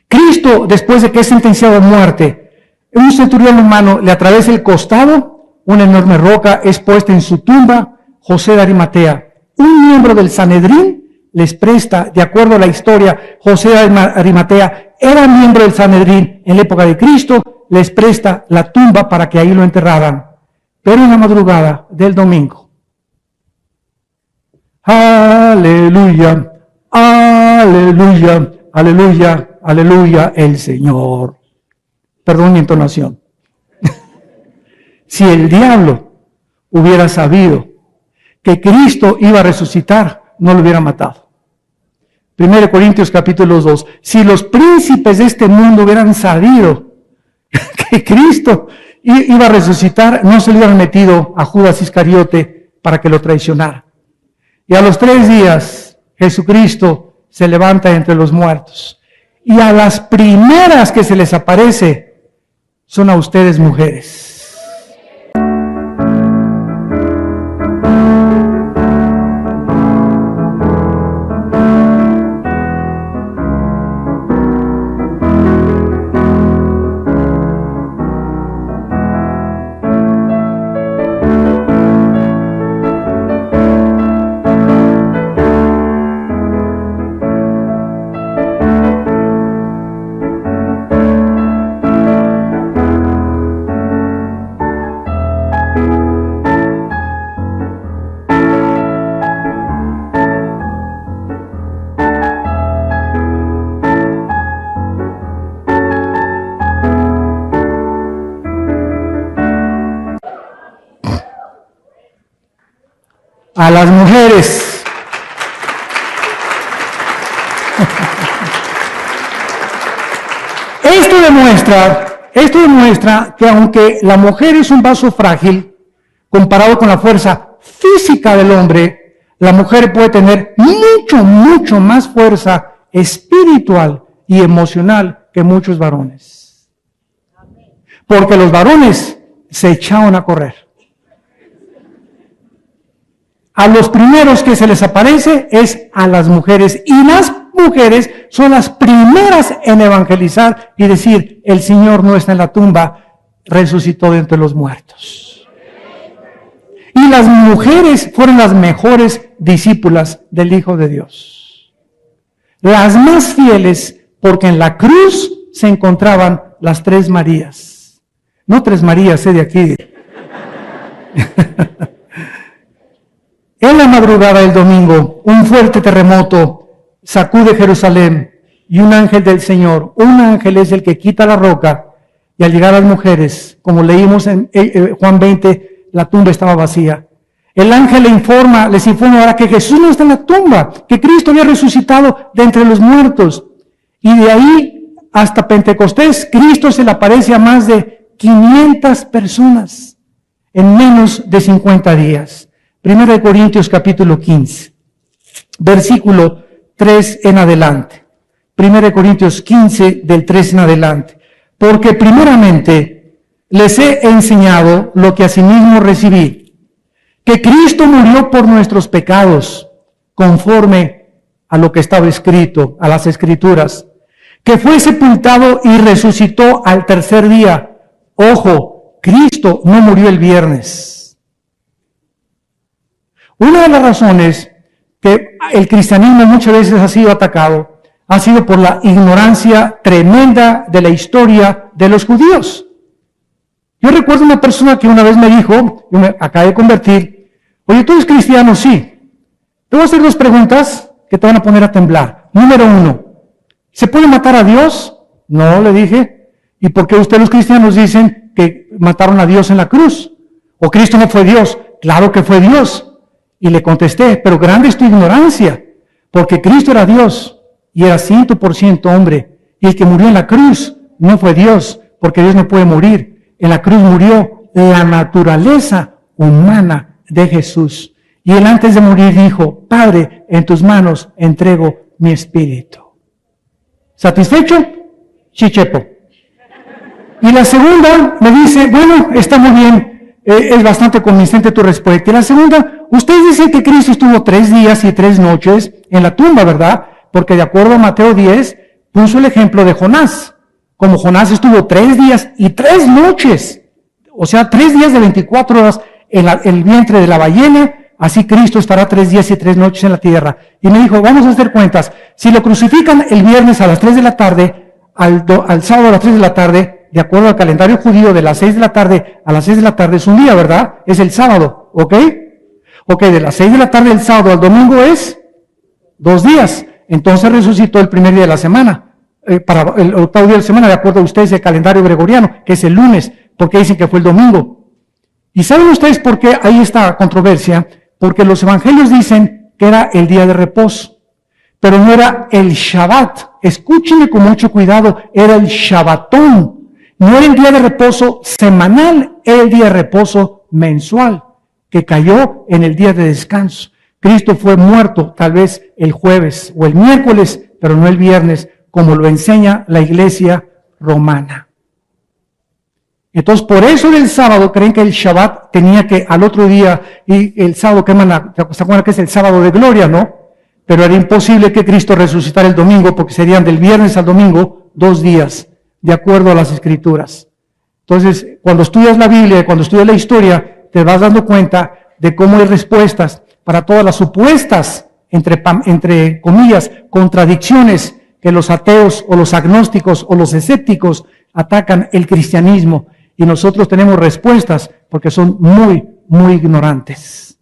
Cristo, después de que es sentenciado a muerte, un centurión romano le atraviesa el costado, una enorme roca es puesta en su tumba. José de Arimatea, un miembro del Sanedrín, les presta, de acuerdo a la historia, José de Arimatea era miembro del Sanedrín en la época de Cristo, les presta la tumba para que ahí lo enterraran. Pero en la madrugada del domingo, aleluya, aleluya, aleluya, aleluya, el Señor. Perdón mi entonación. Si el diablo hubiera sabido que Cristo iba a resucitar, no lo hubiera matado. 1 Corintios capítulo 2. Si los príncipes de este mundo hubieran sabido que Cristo iba a resucitar, no se le hubieran metido a Judas Iscariote para que lo traicionara. Y a los 3 días, Jesucristo se levanta entre los muertos. Y a las primeras que se les aparece, son a ustedes mujeres. A las mujeres. Esto demuestra que aunque la mujer es un vaso frágil, comparado con la fuerza física del hombre, la mujer puede tener mucho más fuerza espiritual y emocional que muchos varones. Porque los varones se echaron a correr. A los primeros que se les aparece es a las mujeres, y las mujeres son las primeras en evangelizar y decir: el Señor no está en la tumba, resucitó de entre los muertos. Y las mujeres fueron las mejores discípulas del Hijo de Dios, las más fieles, porque en la cruz se encontraban las 3 Marías, no 3 Marías de aquí. En la madrugada del domingo, un fuerte terremoto sacude Jerusalén y un ángel del Señor, un ángel es el que quita la roca, y al llegar las mujeres, como leímos en Juan 20, la tumba estaba vacía. El ángel les informa ahora que Jesús no está en la tumba, que Cristo había resucitado de entre los muertos. Y de ahí hasta Pentecostés, Cristo se le aparece a más de 500 personas en menos de 50 días. 1 Corintios capítulo 15, versículo 3 en adelante. 1 Corintios 15, del 3 en adelante. Porque primeramente les he enseñado lo que asimismo recibí, que Cristo murió por nuestros pecados, conforme a lo que estaba escrito, a las Escrituras, que fue sepultado y resucitó al tercer día. Ojo, Cristo no murió el viernes. Una de las razones que el cristianismo muchas veces ha sido atacado ha sido por la ignorancia tremenda de la historia de los judíos. Yo recuerdo una persona que una vez me dijo, yo me acabé de convertir, oye, ¿tú eres cristiano? Sí. Te voy a hacer dos preguntas que te van a poner a temblar. Número 1, ¿se puede matar a Dios? No, le dije. ¿Y por qué ustedes los cristianos dicen que mataron a Dios en la cruz? ¿O Cristo no fue Dios? Claro que fue Dios. Y le contesté, pero grande es tu ignorancia, porque Cristo era Dios y era 100% hombre. Y el que murió en la cruz no fue Dios, porque Dios no puede morir. En la cruz murió la naturaleza humana de Jesús. Y él antes de morir dijo, Padre, en tus manos entrego mi espíritu. ¿Satisfecho? Chichepo. Y la segunda me dice, bueno, está muy bien, es bastante convincente tu respuesta. Y la segunda, usted dice que Cristo estuvo 3 días y 3 noches en la tumba, ¿verdad? Porque de acuerdo a Mateo 10, puso el ejemplo de Jonás. Como Jonás estuvo 3 días y 3 noches, o sea, 3 días de 24 horas en el vientre de la ballena, así Cristo estará 3 días y 3 noches en la tierra. Y me dijo, vamos a hacer cuentas, si lo crucifican el viernes a las 3 de la tarde, al sábado a las 3 de la tarde, de acuerdo al calendario judío, de las 6 de la tarde a las 6 de la tarde es un día, ¿verdad? Es el sábado, ¿ok? Ok, de las 6 de la tarde el sábado al domingo es 2 días. Entonces resucitó el primer día de la semana, para el octavo día de la semana, de acuerdo a ustedes, el calendario gregoriano, que es el lunes, porque dicen que fue el domingo. ¿Y saben ustedes por qué hay esta controversia? Porque los evangelios dicen que era el día de reposo, pero no era el Shabbat. Escúchenme con mucho cuidado, era el Shabbatón. No era el día de reposo semanal, era el día de reposo mensual, que cayó en el día de descanso. Cristo fue muerto tal vez el jueves o el miércoles, pero no el viernes, como lo enseña la iglesia romana. Entonces, por eso del sábado creen que el Shabbat tenía que al otro día, y el sábado ¿se acuerdan que es el sábado de gloria, no? Pero era imposible que Cristo resucitara el domingo, porque serían del viernes al domingo 2 días, de acuerdo a las Escrituras. Entonces, cuando estudias la Biblia, cuando estudias la historia, te vas dando cuenta de cómo hay respuestas para todas las supuestas, entre comillas, contradicciones que los ateos o los agnósticos o los escépticos atacan el cristianismo. Y nosotros tenemos respuestas porque son muy, muy ignorantes.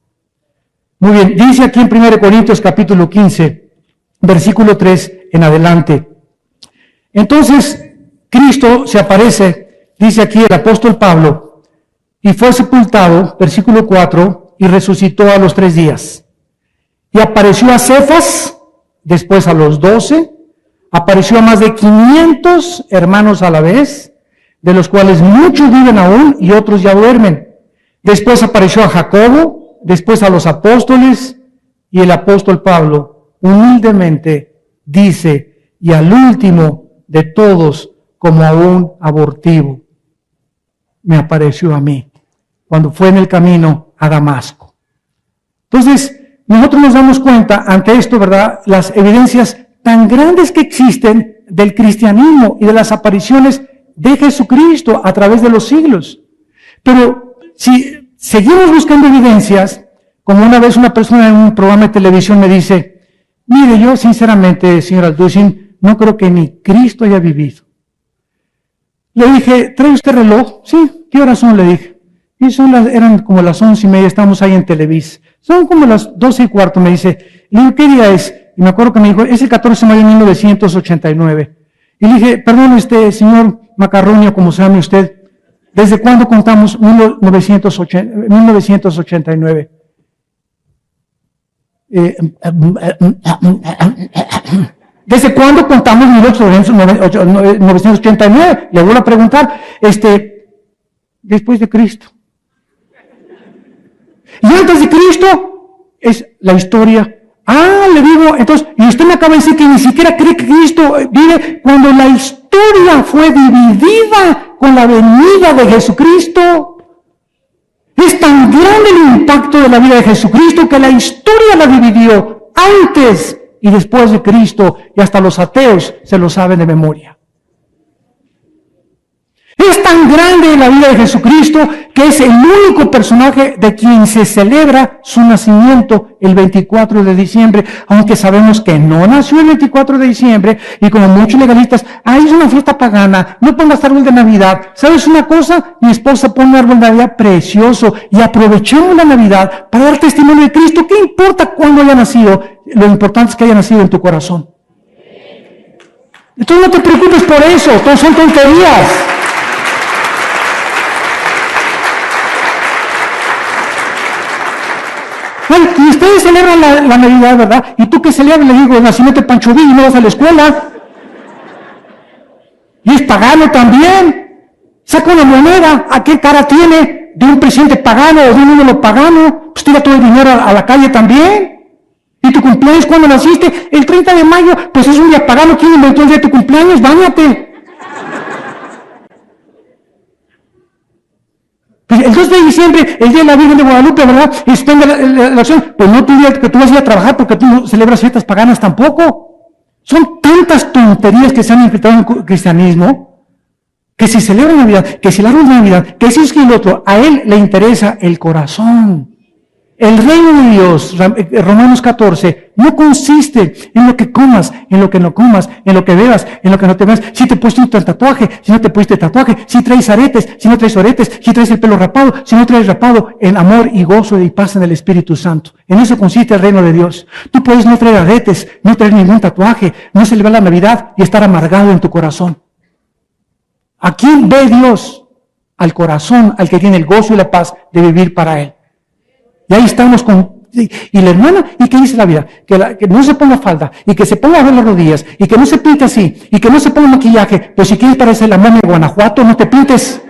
Muy bien, dice aquí en 1 Corintios capítulo 15, versículo 3 en adelante. Entonces, Cristo se aparece, dice aquí el apóstol Pablo, y fue sepultado, versículo 4, y resucitó a los 3 días. Y apareció a Cefas, después a los 12, apareció a más de 500 hermanos a la vez, de los cuales muchos viven aún y otros ya duermen. Después apareció a Jacobo, después a los apóstoles, y el apóstol Pablo humildemente dice, y al último de todos, como a un abortivo, me apareció a mí, cuando fue en el camino a Damasco. Entonces, nosotros nos damos cuenta ante esto, ¿verdad?, las evidencias tan grandes que existen del cristianismo y de las apariciones de Jesucristo a través de los siglos. Pero si seguimos buscando evidencias, como una vez una persona en un programa de televisión me dice, mire, yo sinceramente, señor Alducin, no creo que ni Cristo haya vivido. Le dije, ¿trae usted reloj? Sí, ¿qué horas son? Le dije. Y eran como las 11:30, estábamos ahí en Televisa. Son como las 12:15, me dice. Le digo, ¿qué día es? Y me acuerdo que me dijo, es el 14 de mayo de 1989. Y le dije, perdón, señor Macarronio, como se llame usted, ¿desde cuándo contamos 1989? ¿Desde cuándo contamos 1989? Le vuelvo a preguntar, después de Cristo. Y antes de Cristo es la historia Le digo, entonces, y usted me acaba de decir que ni siquiera cree que Cristo vive cuando la historia fue dividida con la venida de Jesucristo. Es tan grande el impacto de la vida de Jesucristo que la historia la dividió antes y después de Cristo, y hasta los ateos se lo saben de memoria. Es tan grande la vida de Jesucristo que es el único personaje de quien se celebra su nacimiento el 24 de diciembre, aunque sabemos que no nació el 24 de diciembre, y como muchos legalistas, es una fiesta pagana, no pongas árbol de Navidad. ¿Sabes una cosa? Mi esposa pone un árbol de Navidad precioso, y aprovechamos la Navidad para dar testimonio de Cristo. ¿Qué importa cuándo haya nacido? Lo importante es que haya nacido en tu corazón. Entonces no te preocupes por eso, todos son tonterías. Y ustedes celebran la Navidad, ¿verdad? Y tú que celebras, le digo, el nacimiento de Pancho Villa y no vas a la escuela. Y es pagano también. Saca una moneda, ¿a qué cara tiene? De un presidente pagano o de un ídolo pagano. Pues tira todo el dinero a la calle también. ¿Y tu cumpleaños cuándo naciste? El 30 de mayo, pues es un día pagano. ¿Quién inventó el día de tu cumpleaños? Báñate. El 2 de diciembre, el día de la Virgen de Guadalupe, ¿verdad? Extende la acción. Pues no te digas que tú vas a ir a trabajar porque tú no celebras fiestas paganas tampoco. Son tantas tonterías que se han infiltrado en el cristianismo, que si celebra Navidad, que si el árbol de Navidad, que si es que el otro, a él le interesa el corazón. El reino de Dios, Romanos 14, no consiste en lo que comas, en lo que no comas, en lo que bebas, en lo que no te bebas. Si te pusiste un tatuaje, si no te pusiste tatuaje, si traes aretes, si no traes aretes, si traes el pelo rapado, si no traes rapado, en amor y gozo y paz en el Espíritu Santo. En eso consiste el reino de Dios. Tú puedes no traer aretes, no traer ningún tatuaje, no celebrar la Navidad y estar amargado en tu corazón. ¿A quién ve Dios? Al corazón, al que tiene el gozo y la paz de vivir para Él. Y ahí estamos y la hermana, ¿y qué dice la vida? Que no se ponga falda, y que se ponga a ver las rodillas, y que no se pinte así, y que no se ponga maquillaje. Pues si quieres parecer la momia de Guanajuato, no te pintes.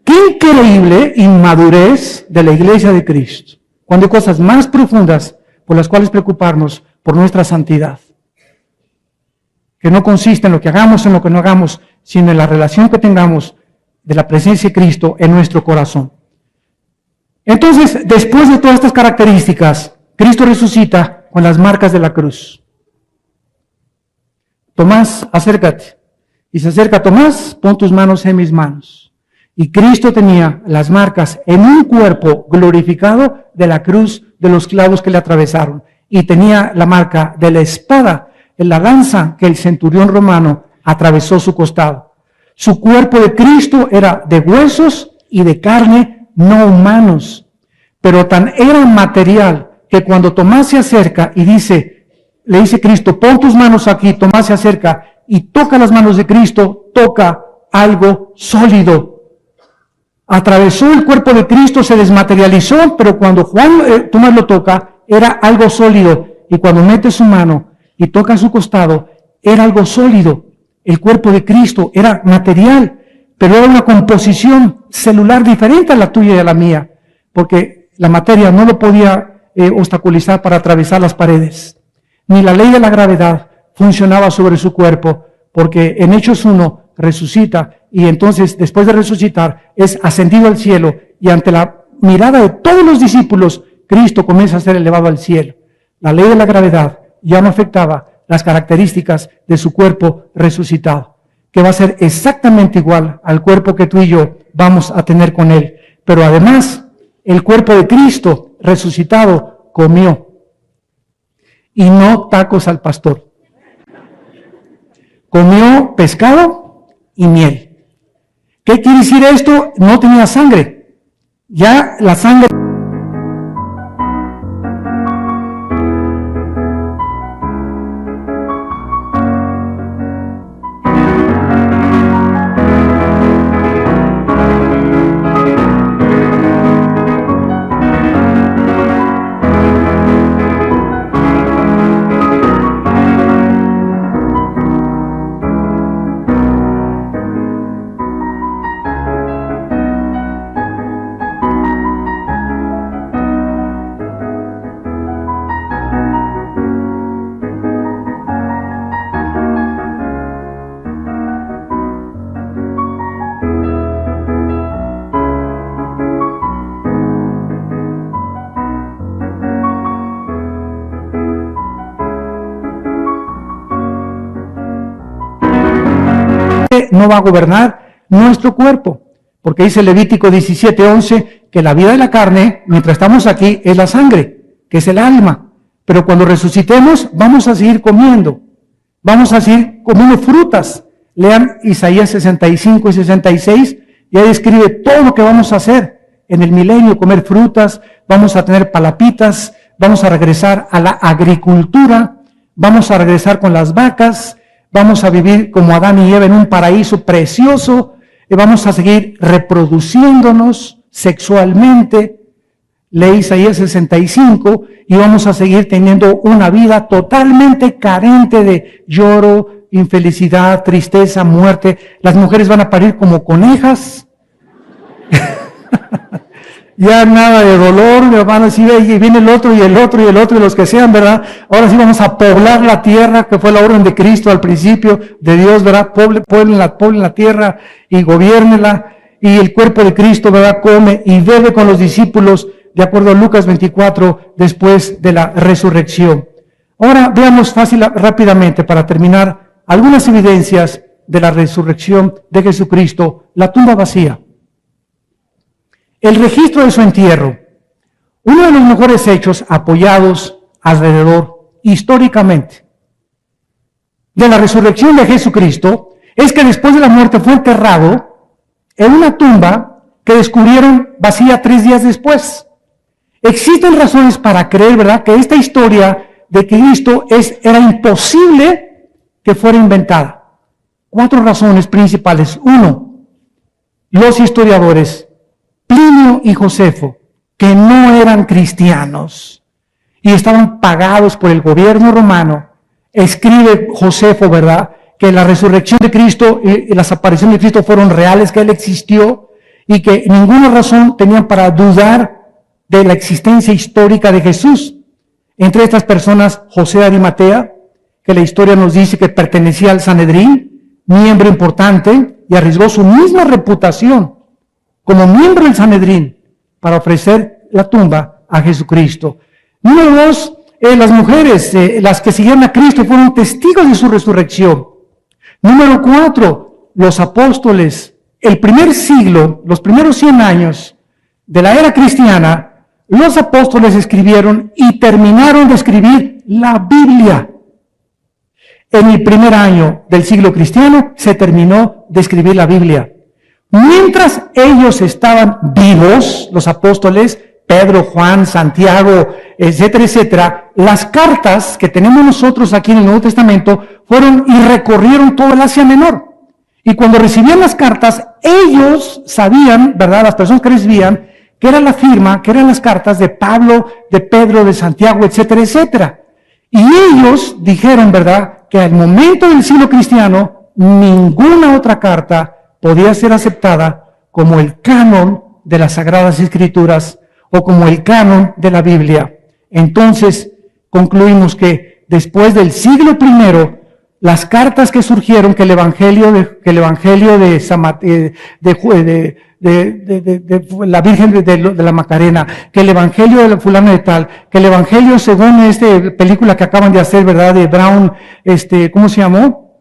Qué increíble inmadurez de la iglesia de Cristo, cuando hay cosas más profundas por las cuales preocuparnos por nuestra santidad. Que no consiste en lo que hagamos, en lo que no hagamos, sino en la relación que tengamos de la presencia de Cristo en nuestro corazón. Entonces, después de todas estas características, Cristo resucita con las marcas de la cruz. Tomás, acércate. Y se acerca Tomás, pon tus manos en mis manos. Y Cristo tenía las marcas en un cuerpo glorificado de la cruz de los clavos que le atravesaron. Y tenía la marca de la espada, en la lanza que el centurión romano atravesó su costado. Su cuerpo de Cristo era de huesos y de carne no humanos, pero tan era material que cuando Tomás se acerca y le dice Cristo, pon tus manos aquí, Tomás se acerca y toca las manos de Cristo, toca algo sólido. Atravesó el cuerpo de Cristo, se desmaterializó, pero cuando Tomás lo toca, era algo sólido. Y cuando mete su mano y toca su costado, era algo sólido. El cuerpo de Cristo era material, pero era una composición celular diferente a la tuya y a la mía, porque la materia no lo podía obstaculizar para atravesar las paredes. Ni la ley de la gravedad funcionaba sobre su cuerpo, porque en Hechos 1 resucita, y entonces después de resucitar es ascendido al cielo, y ante la mirada de todos los discípulos, Cristo comienza a ser elevado al cielo. La ley de la gravedad ya no afectaba las características de su cuerpo resucitado, que va a ser exactamente igual al cuerpo que tú y yo vamos a tener con Él. Pero además, el cuerpo de Cristo resucitado comió, y no tacos al pastor. Comió pescado y miel. ¿Qué quiere decir esto? No tenía sangre. Ya la sangre... no va a gobernar nuestro cuerpo. Porque dice Levítico 17:11 que la vida de la carne, mientras estamos aquí, es la sangre, que es el alma. Pero cuando resucitemos, vamos a seguir comiendo. Vamos a seguir comiendo frutas. Lean Isaías 65 y 66, y ahí describe todo lo que vamos a hacer en el milenio: comer frutas, vamos a tener palapitas, vamos a regresar a la agricultura, vamos a regresar con las vacas, vamos a vivir como Adán y Eva en un paraíso precioso, y vamos a seguir reproduciéndonos sexualmente. Lee Isaías 65, y vamos a seguir teniendo una vida totalmente carente de lloro, infelicidad, tristeza, muerte. Las mujeres van a parir como conejas. Ya nada de dolor, mi hermano, si viene el otro y el otro y el otro y los que sean, ¿verdad? Ahora sí vamos a poblar la tierra, que fue la orden de Cristo al principio de Dios, ¿verdad? Pueblen la tierra y gobiernela, y el cuerpo de Cristo, ¿verdad? Come y bebe con los discípulos, de acuerdo a Lucas 24, después de la resurrección. Ahora veamos rápidamente, para terminar, algunas evidencias de la resurrección de Jesucristo. La tumba vacía. El registro de su entierro. Uno de los mejores hechos apoyados alrededor, históricamente, de la resurrección de Jesucristo, es que después de la muerte fue enterrado en una tumba que descubrieron vacía 3 días después. Existen razones para creer, ¿verdad?, que esta historia de Cristo era imposible que fuera inventada. 4 razones principales. 1, los historiadores Plinio y Josefo, que no eran cristianos y estaban pagados por el gobierno romano. Escribe Josefo, ¿verdad?, que la resurrección de Cristo y las apariciones de Cristo fueron reales, que Él existió, y que ninguna razón tenían para dudar de la existencia histórica de Jesús. Entre estas personas, José de Arimatea, que la historia nos dice que pertenecía al Sanedrín, miembro importante, y arriesgó su misma reputación como miembro del Sanedrín para ofrecer la tumba a Jesucristo. Número 2, las mujeres, las que siguieron a Cristo, fueron testigos de su resurrección. Número 4, los apóstoles. El primer siglo, los primeros 100 años de la era cristiana, los apóstoles escribieron y terminaron de escribir la Biblia. En el primer año del siglo cristiano se terminó de escribir la Biblia. Mientras ellos estaban vivos, los apóstoles, Pedro, Juan, Santiago, etcétera, etcétera, las cartas que tenemos nosotros aquí en el Nuevo Testamento fueron y recorrieron todo el Asia Menor. Y cuando recibían las cartas, ellos sabían, ¿verdad?, las personas que recibían, que era la firma, que eran las cartas de Pablo, de Pedro, de Santiago, etcétera, etcétera. Y ellos dijeron, ¿verdad?, que al momento del siglo cristiano, ninguna otra carta podía ser aceptada como el canon de las Sagradas Escrituras o como el canon de la Biblia. Entonces, concluimos que después del siglo I, las cartas que surgieron, que el Evangelio de la Virgen de la Macarena, que el Evangelio de la fulana de tal, que el Evangelio según película que acaban de hacer, ¿verdad?, de Brown, ¿cómo se llamó?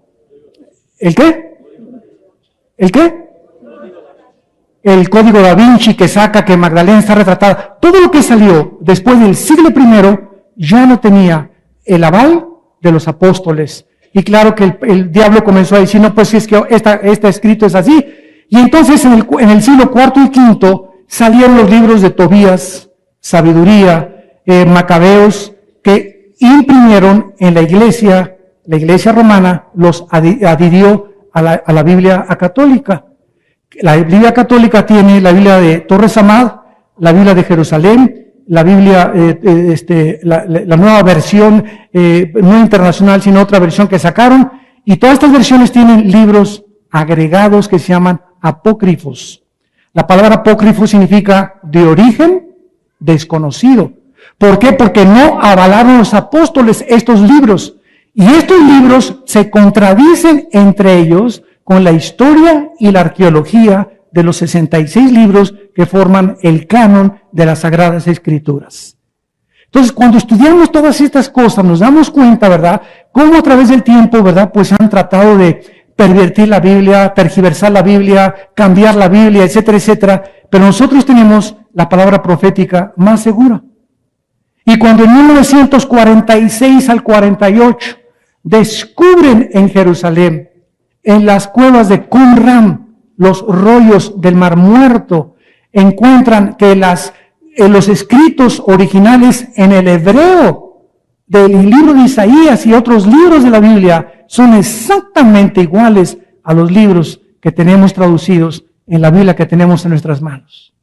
¿El qué? ¿El qué? El Código Da Vinci, que saca que Magdalena está retratada. Todo lo que salió después del siglo I ya no tenía el aval de los apóstoles. Y claro que el diablo comenzó a decir, no, pues si es que está escrito es así. Y entonces en el siglo IV y V salieron los libros de Tobías, Sabiduría, Macabeos, que imprimieron en la iglesia romana, los adhirió a la Biblia católica. La Biblia católica tiene la Biblia de Torres Amad, la Biblia de Jerusalén, la Biblia, la nueva versión, no internacional, sino otra versión que sacaron, y todas estas versiones tienen libros agregados que se llaman apócrifos. La palabra apócrifo significa de origen desconocido. ¿Por qué? Porque no avalaron los apóstoles estos libros. Y estos libros se contradicen entre ellos con la historia y la arqueología de los 66 libros que forman el canon de las Sagradas Escrituras. Entonces, cuando estudiamos todas estas cosas, nos damos cuenta, ¿verdad?, cómo a través del tiempo, ¿verdad?, pues han tratado de pervertir la Biblia, tergiversar la Biblia, cambiar la Biblia, etcétera, etcétera. Pero nosotros tenemos la palabra profética más segura. Y cuando en 1946 al 48 descubren en Jerusalén, en las cuevas de Qumran, los rollos del Mar Muerto, encuentran que los escritos originales en el hebreo del libro de Isaías y otros libros de la Biblia son exactamente iguales a los libros que tenemos traducidos en la Biblia que tenemos en nuestras manos.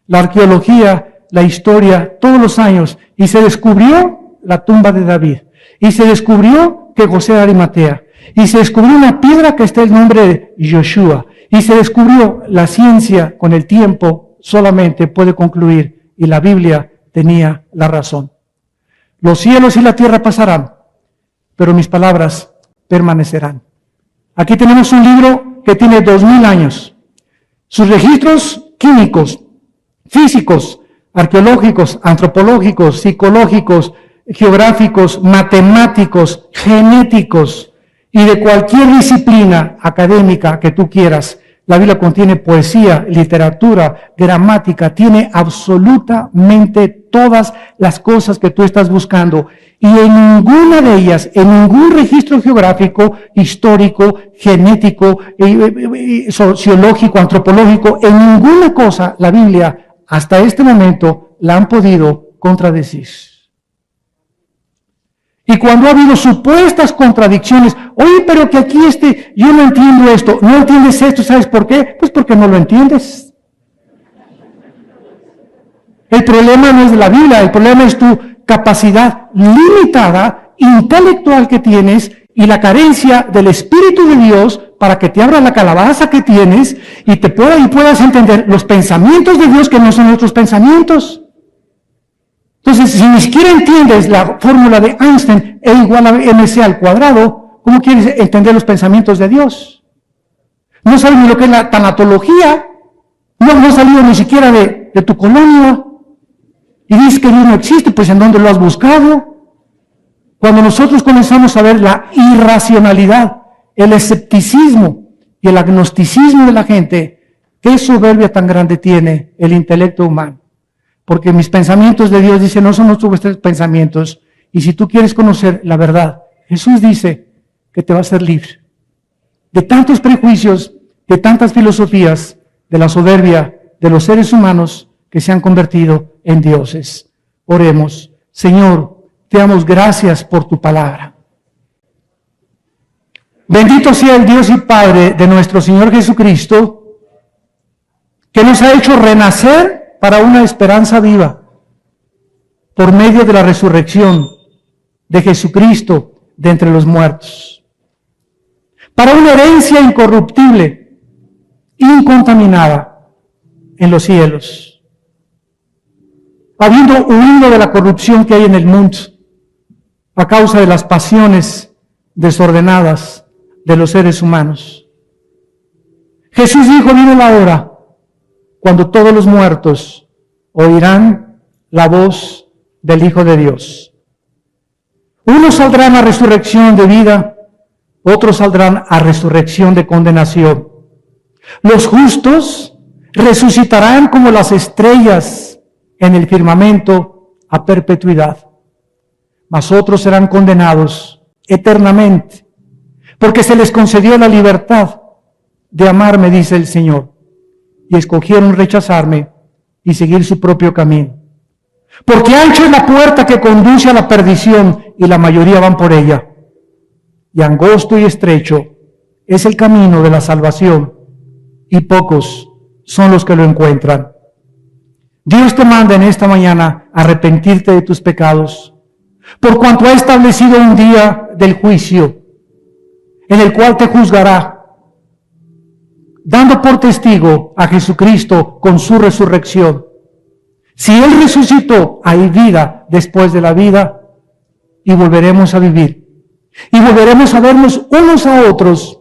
La arqueología, la historia, todos los años, y se descubrió la tumba de David, y se descubrió que José de Arimatea, y se descubrió una piedra que está el nombre de Yoshua, y se descubrió la ciencia con el tiempo solamente puede concluir, y la Biblia tenía la razón. Los cielos y la tierra pasarán, pero mis palabras permanecerán. Aquí tenemos un libro que tiene 2000 años. Sus registros químicos, físicos, arqueológicos, antropológicos, psicológicos, geográficos, matemáticos, genéticos y de cualquier disciplina académica que tú quieras. La Biblia contiene poesía, literatura, gramática, tiene absolutamente todas las cosas que tú estás buscando. Y en ninguna de ellas, en ningún registro geográfico, histórico, genético, sociológico, antropológico, en ninguna cosa la Biblia hasta este momento la han podido contradecir. Y cuando ha habido supuestas contradicciones, oye, pero que aquí yo no entiendo esto, no entiendes esto, ¿sabes por qué? Pues porque no lo entiendes. El problema no es de la Biblia, el problema es tu capacidad limitada, intelectual que tienes y la carencia del Espíritu de Dios para que te abra la calabaza que tienes y puedas entender los pensamientos de Dios que no son nuestros pensamientos. Entonces, si ni siquiera entiendes la fórmula de Einstein, E igual a mc al cuadrado, ¿cómo quieres entender los pensamientos de Dios? No sabes ni lo que es la tanatología, no has salido ni siquiera de tu colonia, y dices que Dios no existe, pues ¿en dónde lo has buscado? Cuando nosotros comenzamos a ver la irracionalidad, el escepticismo y el agnosticismo de la gente, ¿qué soberbia tan grande tiene el intelecto humano? Porque mis pensamientos de Dios, dice, no son nuestros pensamientos. Y si tú quieres conocer la verdad, Jesús dice que te va a hacer libre de tantos prejuicios, de tantas filosofías, de la soberbia de los seres humanos que se han convertido en dioses. Oremos. Señor, te damos gracias por tu palabra. Bendito sea el Dios y Padre de nuestro Señor Jesucristo, que nos ha hecho renacer para una esperanza viva, por medio de la resurrección de Jesucristo de entre los muertos, para una herencia incorruptible, incontaminada en los cielos, habiendo huido de la corrupción que hay en el mundo, a causa de las pasiones desordenadas de los seres humanos. Jesús dijo, viene la hora cuando todos los muertos oirán la voz del Hijo de Dios. Unos saldrán a resurrección de vida, otros saldrán a resurrección de condenación. Los justos resucitarán como las estrellas en el firmamento a perpetuidad, mas otros serán condenados eternamente, porque se les concedió la libertad de amarme, dice el Señor, y escogieron rechazarme y seguir su propio camino. Porque ancha es la puerta que conduce a la perdición y la mayoría van por ella. Y angosto y estrecho es el camino de la salvación y pocos son los que lo encuentran. Dios te manda en esta mañana a arrepentirte de tus pecados, por cuanto ha establecido un día del juicio en el cual te juzgará, dando por testigo a Jesucristo con su resurrección. Si Él resucitó, hay vida después de la vida y volveremos a vivir. Y volveremos a vernos unos a otros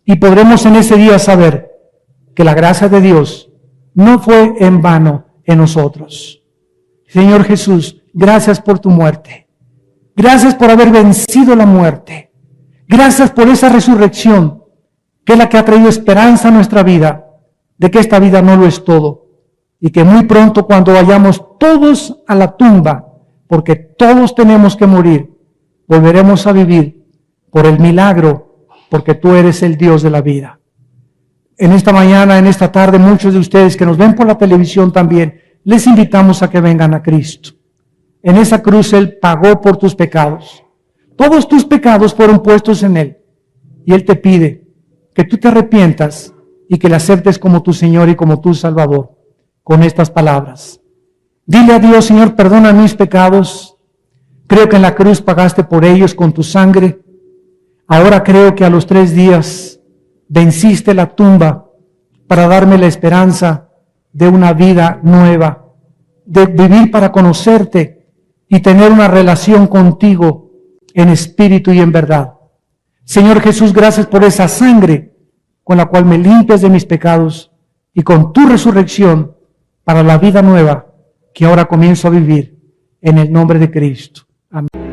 y podremos en ese día saber que la gracia de Dios no fue en vano en nosotros. Señor Jesús, gracias por tu muerte. Gracias por haber vencido la muerte. Gracias por esa resurrección que es la que ha traído esperanza a nuestra vida, de que esta vida no lo es todo, y que muy pronto, cuando vayamos todos a la tumba, porque todos tenemos que morir, volveremos a vivir por el milagro, porque tú eres el Dios de la vida. En esta mañana, en esta tarde, muchos de ustedes que nos ven por la televisión también, les invitamos a que vengan a Cristo. En esa cruz Él pagó por tus pecados. Todos tus pecados fueron puestos en Él. Y Él te pide que tú te arrepientas y que le aceptes como tu Señor y como tu Salvador. Con estas palabras: dile a Dios: Señor, perdona mis pecados. Creo que en la cruz pagaste por ellos con tu sangre. Ahora creo que a los 3 días venciste la tumba para darme la esperanza de una vida nueva, de vivir para conocerte y tener una relación contigo en espíritu y en verdad. Señor Jesús, gracias por esa sangre con la cual me limpias de mis pecados y con tu resurrección para la vida nueva que ahora comienzo a vivir en el nombre de Cristo. Amén.